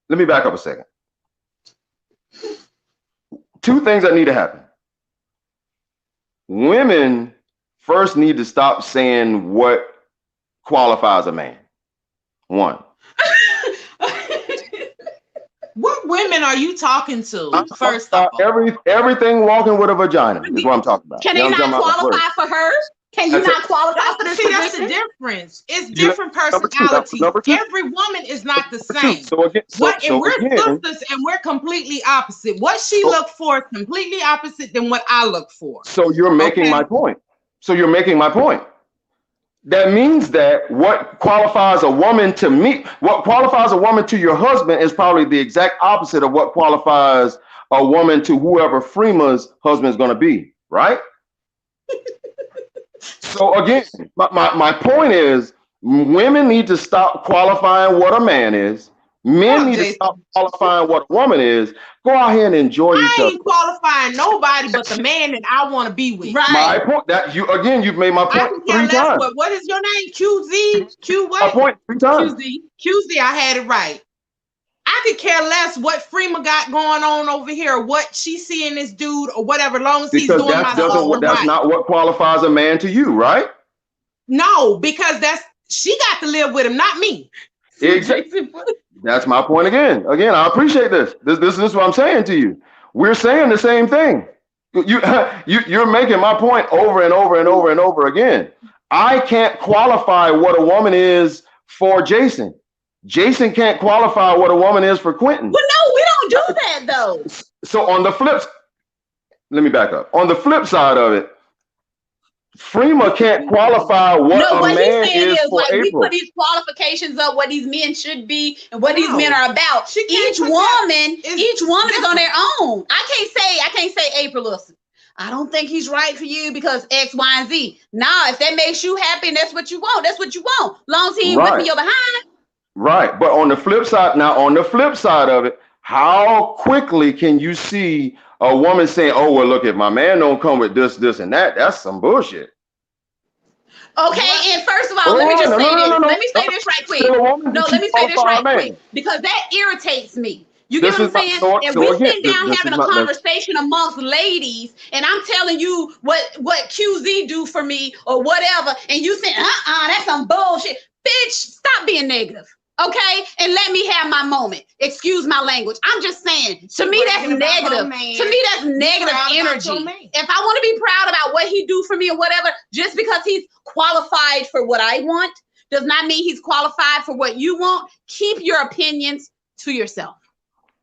Let me back up a second. Two things that need to happen. Women first need to stop saying what qualifies a man. One. What women are you talking to? First of all, everything walking with a vagina is what I'm talking about. Can they not qualify for hers? Can you not qualify for this position? That's the difference. It's different personalities. Every woman is not the same. We're sisters and we're completely opposite. What she look for is completely opposite than what I look for. So you're making my point. That means that what qualifies a woman to me, what qualifies a woman to your husband is probably the exact opposite of what qualifies a woman to whoever Freema's husband is going to be, right? So again, my point is women need to stop qualifying what a man is. Men need to stop qualifying what a woman is. Go out here and enjoy yourself. I ain't qualifying nobody but the man that I want to be with. Right. My point that you've made my point 3 times. What is your name? QZ? Q what? My point 3 times. QZ, I had it right. I could care less what Freema got going on over here, what she seeing this dude or whatever, long as he's doing my own that's right. not what qualifies a man to you, right? No, because she got to live with him, not me. Exactly. That's my point again. I appreciate this. This is what I'm saying to you. We're saying the same thing. You're making my point over and over and over and over again. I can't qualify what a woman is for Jason. Jason can't qualify what a woman is for Quentin. Well, no, we don't do that though. So on the flip, let me back up. On the flip side of it, Freema can't qualify what a man is for like, April. We put these qualifications up, what these men should be and what these men are about. Each woman is on their own. I can't say April, listen, I don't think he's right for you because X, Y, and Z. Nah, if that makes you happy and that's what you want, that's what you want. Long as he ain't whipping your behind. Right. But on the flip side of it, how quickly can you see a woman saying, oh, well, look, if my man don't come with this, and that, that's some bullshit. Okay, and first of all, let me just say this. Let me say this right quick. Let me say this right quick because that irritates me. You get what I'm saying? If we sit down having a conversation amongst ladies, and I'm telling you what QZ do for me or whatever, and you say, that's some bullshit. Bitch, stop being negative. Okay, and let me have my moment. Excuse my language. I'm just saying, to me, that's negative. To me, that's negative energy. If I want to be proud about what he do for me or whatever, just because he's qualified for what I want, does not mean he's qualified for what you want. Keep your opinions to yourself.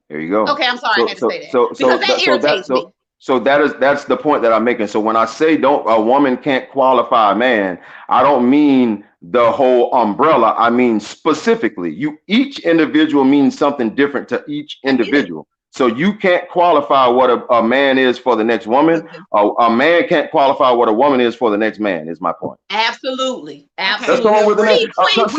There you go. Okay, I'm sorry I had to say that. Because that irritates me. So that's the point that I'm making. So when I say a woman can't qualify a man, I don't mean the whole umbrella. I mean specifically, each individual means something different to each individual. So you can't qualify what a man is for the next woman. A man can't qualify what a woman is for the next man, is my point. Absolutely. Let's go on with the next. Let's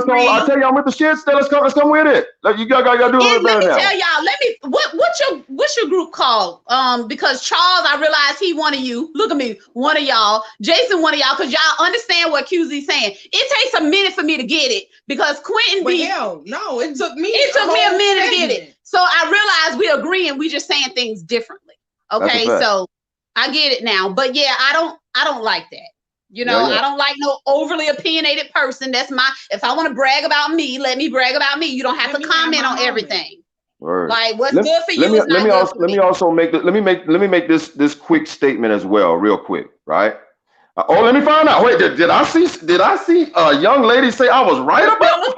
go. I tell you, I'm with the shit. Let's come with it. You gotta do a little better now. Let me tell y'all, what's your group called? Because Charles, I realize he one of you. Look at me, one of y'all. Jason, one of y'all, because y'all understand what QZ's saying. It takes a minute for me to get it because Quentin it took me a minute to get it. So I realize we agreeing, we just saying things differently. Okay, so I get it now. But yeah, I don't like that. You know, I don't like no overly opinionated person. That's if I want to brag about me, let me brag about me. You don't have to comment on everything. Word. Like what's good for you is not good for me. Let me make this quick statement as well, real quick, right? Let me find out. Wait, did I see a young lady say I was right about?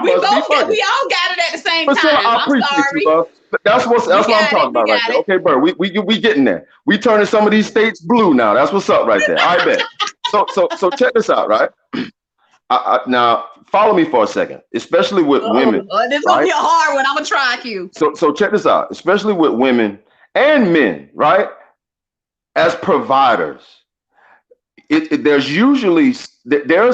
We all got it at the same time. I appreciate you, bro. That's what I'm talking about right there. Okay, bro, we getting there. We turning some of these states blue now. That's what's up right there. I bet. So check this out, right? Now follow me for a second, especially with women. This gonna be a hard one. I'm gonna try you. So check this out, especially with women and men, right? As providers, there's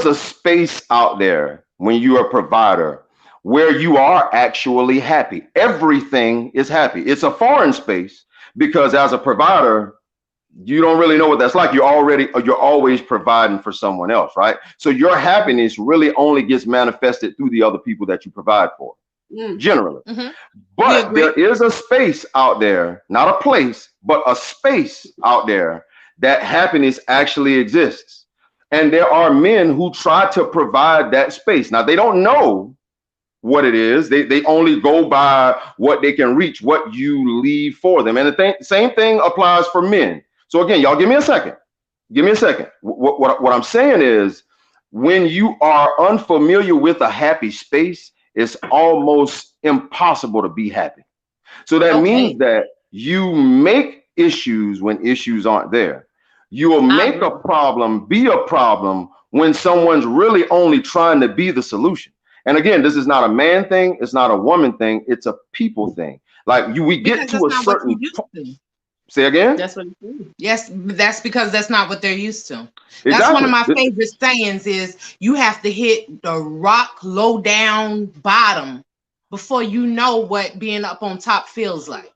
a space out there when you're a provider where you are actually happy. Everything is happy. It's a foreign space because as a provider, you don't really know what that's like. You're always providing for someone else, right? So your happiness really only gets manifested through the other people that you provide for, generally. Mm-hmm. But there is a space out there, not a place, but a space out there that happiness actually exists. And there are men who try to provide that space. Now, they don't know what it is. They only go by what they can reach, what you leave for them. And the same thing applies for men. So again, y'all give me a second. Give me a second. What I'm saying is, when you are unfamiliar with a happy space, it's almost impossible to be happy. So that means that you make issues when issues aren't there. You will make a problem be a problem when someone's really only trying to be the solution. And again, this is not a man thing. It's not a woman thing. It's a people thing. Like we get to a certain. Say again? That's what it is. Yes, that's because that's not what they're used to. That's one of my favorite sayings is you have to hit the rock low down bottom before you know what being up on top feels like.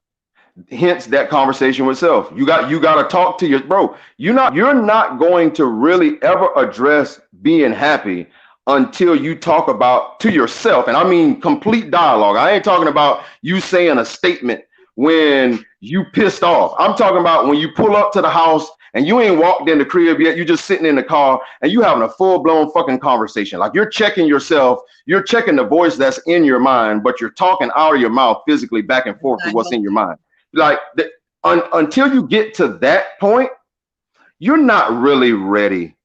Hence that conversation with self. You got to talk to your bro. You're not going to really ever address being happy until you talk about to yourself. And I mean complete dialogue. I ain't talking about you saying a statement when you pissed off. I'm talking about when you pull up to the house and you ain't walked in the crib yet. You're just sitting in the car and you having a full-blown fucking conversation. Like you're checking yourself. You're checking the voice that's in your mind, but you're talking out of your mouth physically back and forth to what's in your mind. Like until you get to that point, you're not really ready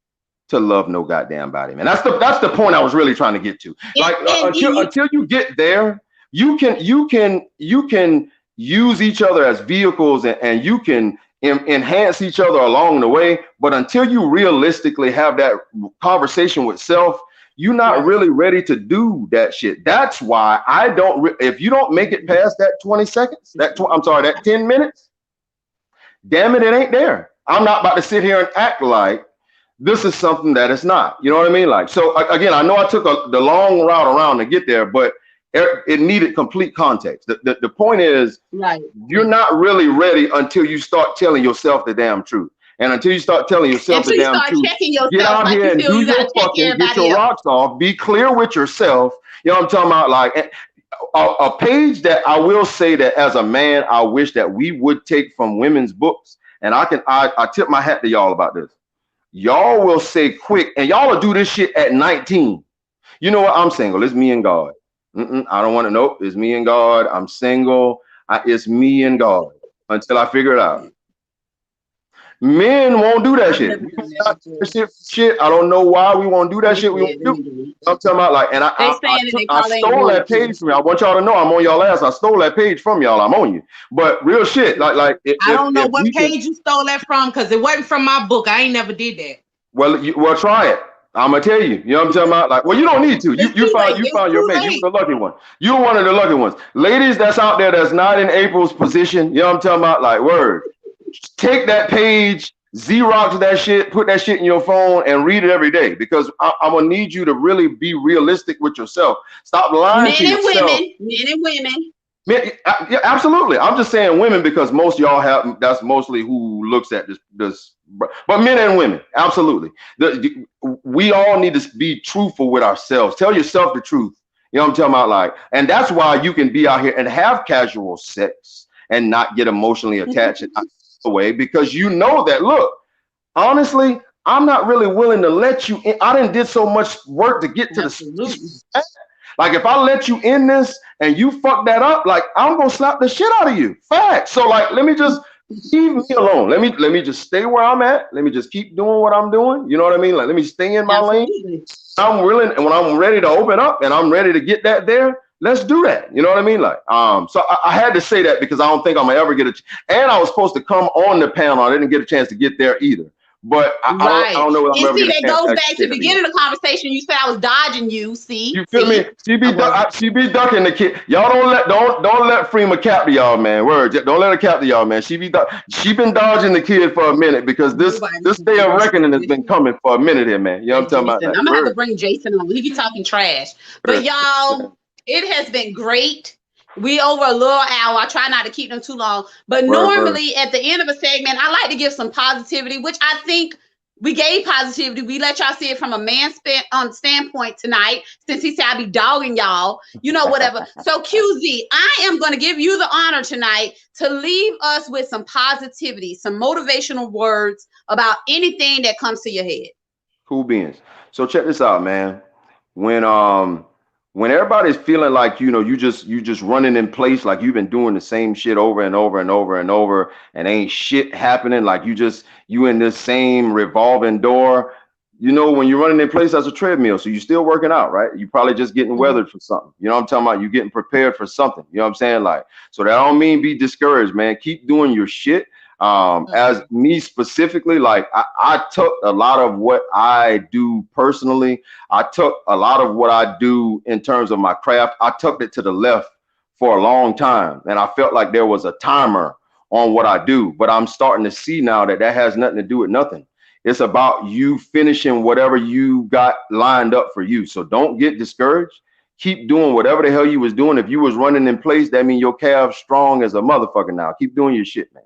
to love no goddamn body, man. That's the point I was really trying to get to. Like until you get there, you can use each other as vehicles and you can enhance each other along the way. But until you realistically have that conversation with self, you're not really ready to do that shit. That's why I don't. If you don't make it past that 20 seconds, that 10 minutes, damn it, it ain't there. I'm not about to sit here and act like this is something that it's not. You know what I mean? Like, so again, I know I took the long route around to get there, but it needed complete context. The point is, you're not really ready until you start telling yourself the damn truth. And until you start telling yourself the damn truth, get out here and do your fucking, get your rocks off, be clear with yourself. You know what I'm talking about? Like a page that I will say that as a man, I wish that we would take from women's books. And I tip my hat to y'all about this. Y'all will say quick, and y'all will do this shit at 19. You know what? I'm single. It's me and God. I don't want to know. It's me and God. I'm single. It's me and God until I figure it out. Men won't do that shit. I don't know why we won't do that shit. We won't do. I'm talking about like, and I stole that page from you. I want y'all to know I'm on y'all ass. I stole that page from y'all. I'm on you. But real shit, I don't know what page you stole that from because it wasn't from my book. I ain't never did that. Well, try it. I'm gonna tell you. You know what I'm talking about? Like, well, you don't need to. You found your mate. You the lucky one. You're one of the lucky ones. Ladies that's out there that's not in April's position. You know what I'm talking about? Like, word. Take that page, Xerox that shit, put that shit in your phone and read it every day because I'm gonna need you to really be realistic with yourself. Stop lying to yourself. Men and women. Yeah, absolutely. I'm just saying women because most y'all have. That's mostly who looks at this. But men and women, absolutely. We all need to be truthful with ourselves. Tell yourself the truth. You know what I'm talking about? Like, and that's why you can be out here and have casual sex and not get emotionally attached away because you know that. Look, honestly, I'm not really willing to let you in. I didn't did so much work to get to the. Like if I let you in this and you fuck that up, like I'm gonna slap the shit out of you. Fact. So like, let me just. Leave me alone. Let me just stay where I'm at. Let me just keep doing what I'm doing. You know what I mean? Like let me stay in my lane. I'm willing, and when I'm ready to open up and I'm ready to get that there, let's do that. You know what I mean? Like so I had to say that because I don't think I'm gonna ever get and I was supposed to come on the panel. I didn't get a chance to get there either. But I don't know what I'm ever. That goes back to the beginning of the conversation. You said I was dodging you. See, you feel me? She be ducking the kid. Y'all don't let Freema capture y'all, man. Word, don't let her capture y'all, man. She been dodging the kid for a minute because this day of reckoning has been coming for a minute here, man. You know what I'm talking about? I'm gonna have to bring Jason on. He be talking trash, but y'all, it has been great. We over a little hour. I try not to keep them too long, but normally at the end of a segment, I like to give some positivity, which I think we gave positivity. We let y'all see it from a man's standpoint tonight, since he said I be dogging y'all, you know, whatever. So QZ, I am going to give you the honor tonight to leave us with some positivity, some motivational words about anything that comes to your head. Cool beans. So check this out, man. When when everybody's feeling like you just running in place, like you've been doing the same shit over and over and over and over, and ain't shit happening, like you in this same revolving door. When you're running in place as a treadmill, so you're still working out, right? You probably just getting Mhm. weathered for something. You know what I'm talking about? You getting prepared for something. You know what I'm saying? Like, so that don't mean be discouraged, man. Keep doing your shit. As Mhm. me specifically, like I took a lot of what I do personally. I took a lot of what I do in terms of my craft. I took it to the left for a long time, and I felt like there was a timer on what I do. But I'm starting to see now that that has nothing to do with nothing. It's about you finishing whatever you got lined up for you. So don't get discouraged. Keep doing whatever the hell you was doing. If you was running in place, that means your calf's strong as a motherfucker now. Keep doing your shit, man.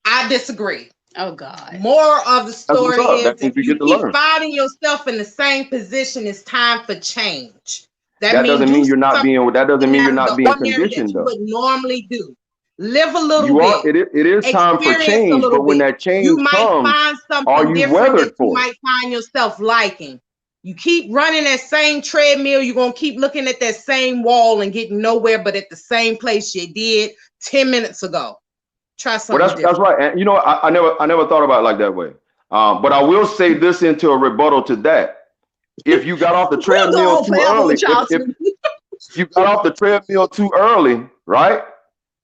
I disagree. Oh God. More of the That's what's story up. is That if means you you get to keep learn. finding yourself in the same position, it's time for change. That That means doesn't do mean you're not something being. That doesn't mean you're out of not the being ordinary that conditioned you though. would normally do. Live a little You are. bit, It is time for experience a change. little But when bit. that You change might comes, find are something you different that weathered you for it? might find yourself liking. You keep running that same treadmill, you're going to keep looking at that same wall and getting nowhere but at the same place you did 10 minutes ago. Try Well, something that's different. right. And I never thought about it like that way. But I will say this into a rebuttal to that. If you got off the We'll go treadmill on too forever early, with if y'all if too. you got off the treadmill too early, right,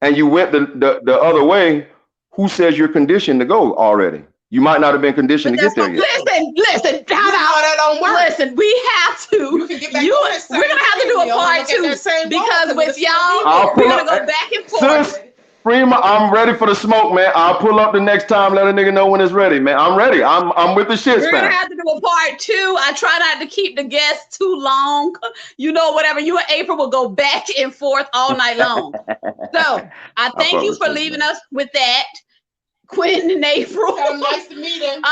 and you went the other way, who says you're conditioned to go already? You might not have been conditioned But to that's get there yet. Listen, you time know out. that don't work. Listen, we have to. You can get back on that same We're gonna have to do a treadmill and part look at two that same wall because because with it'll still y'all, be I'll there. we're pull gonna up, go back and forth. sis. Prima, I'm ready for the smoke, man. I'll pull up the next time. Let a nigga know when it's ready, man. I'm ready. I'm with the shits, We're gonna fam. have to do a part two. I try not to keep the guests too long. Whatever. You and April will go back and forth all night long. So I I thank fuck you with for sis, leaving man. us with that, Quentin and April. Tell them nice to meet him.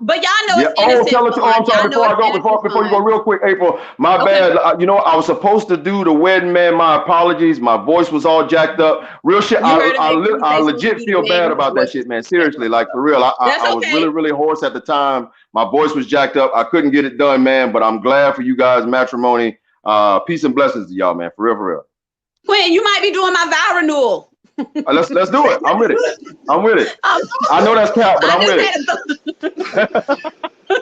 But y'all know Yeah. it's Oh, innocent tell it. Oh, fun. I'm sorry. Y'all know Before I it's go, innocent before you go, fun. real quick, April. My Okay. bad. I was supposed to do the wedding, man. My apologies. My voice was all jacked up. Real shit. You heard him, April. He I said he's supposed to legit do the feel bad wedding. His about that voice was shit, man. jacked Seriously, up. like for real. That's I was really, okay. really hoarse at the time. My voice was jacked up. I couldn't get it done, man. But I'm glad for you guys, matrimony. Peace and blessings to y'all, man. For real, for real. Quentin, you might be doing my vow renewal. Let's do it. I'm with it. I'm with it. Um, I know that's cap, but I I'm just with had it. a thought.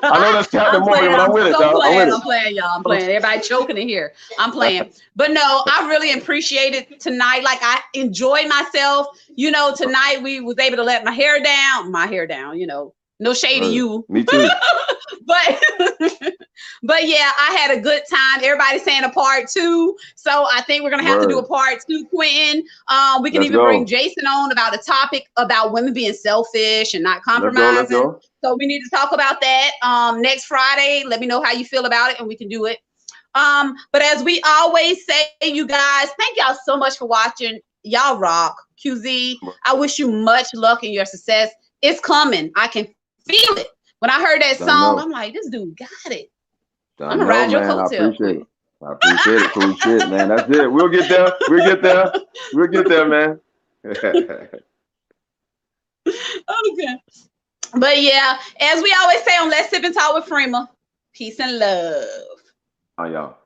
I know that's Captain I'm Morgan, playing. but I'm I'm with it, so dog. I'm with playing. it. I'm playing, y'all. I'm playing. Everybody choking in here. I'm playing. But no, I really appreciate it tonight. Like I enjoyed myself. Tonight we was able to let my hair down. My hair down. No shade to you. Me too. But but yeah, I had a good time. Everybody's saying a part two. So I think we're gonna have to do a Word. part two, Quentin. We can Let's even bring go. Jason on about a topic about women being selfish and not Let's go. Let's compromising. go. So we need to talk about that next Friday. Let me know how you feel about it and we can do it. But as we always say, you guys, thank y'all so much for watching. Y'all rock. QZ, I wish you much luck in your success. It's coming. I can feel it. When I heard that Don't song, know. I'm like, this dude got it. I'm Don't gonna know, ride your man. I coattail, appreciate Quentin. it. I appreciate it. Cool shit, man. That's it. We'll get there. We'll get there. We'll get there, man. Okay. But yeah, as we always say on Let's Sip and Talk with Freema, peace and love. Oh, y'all.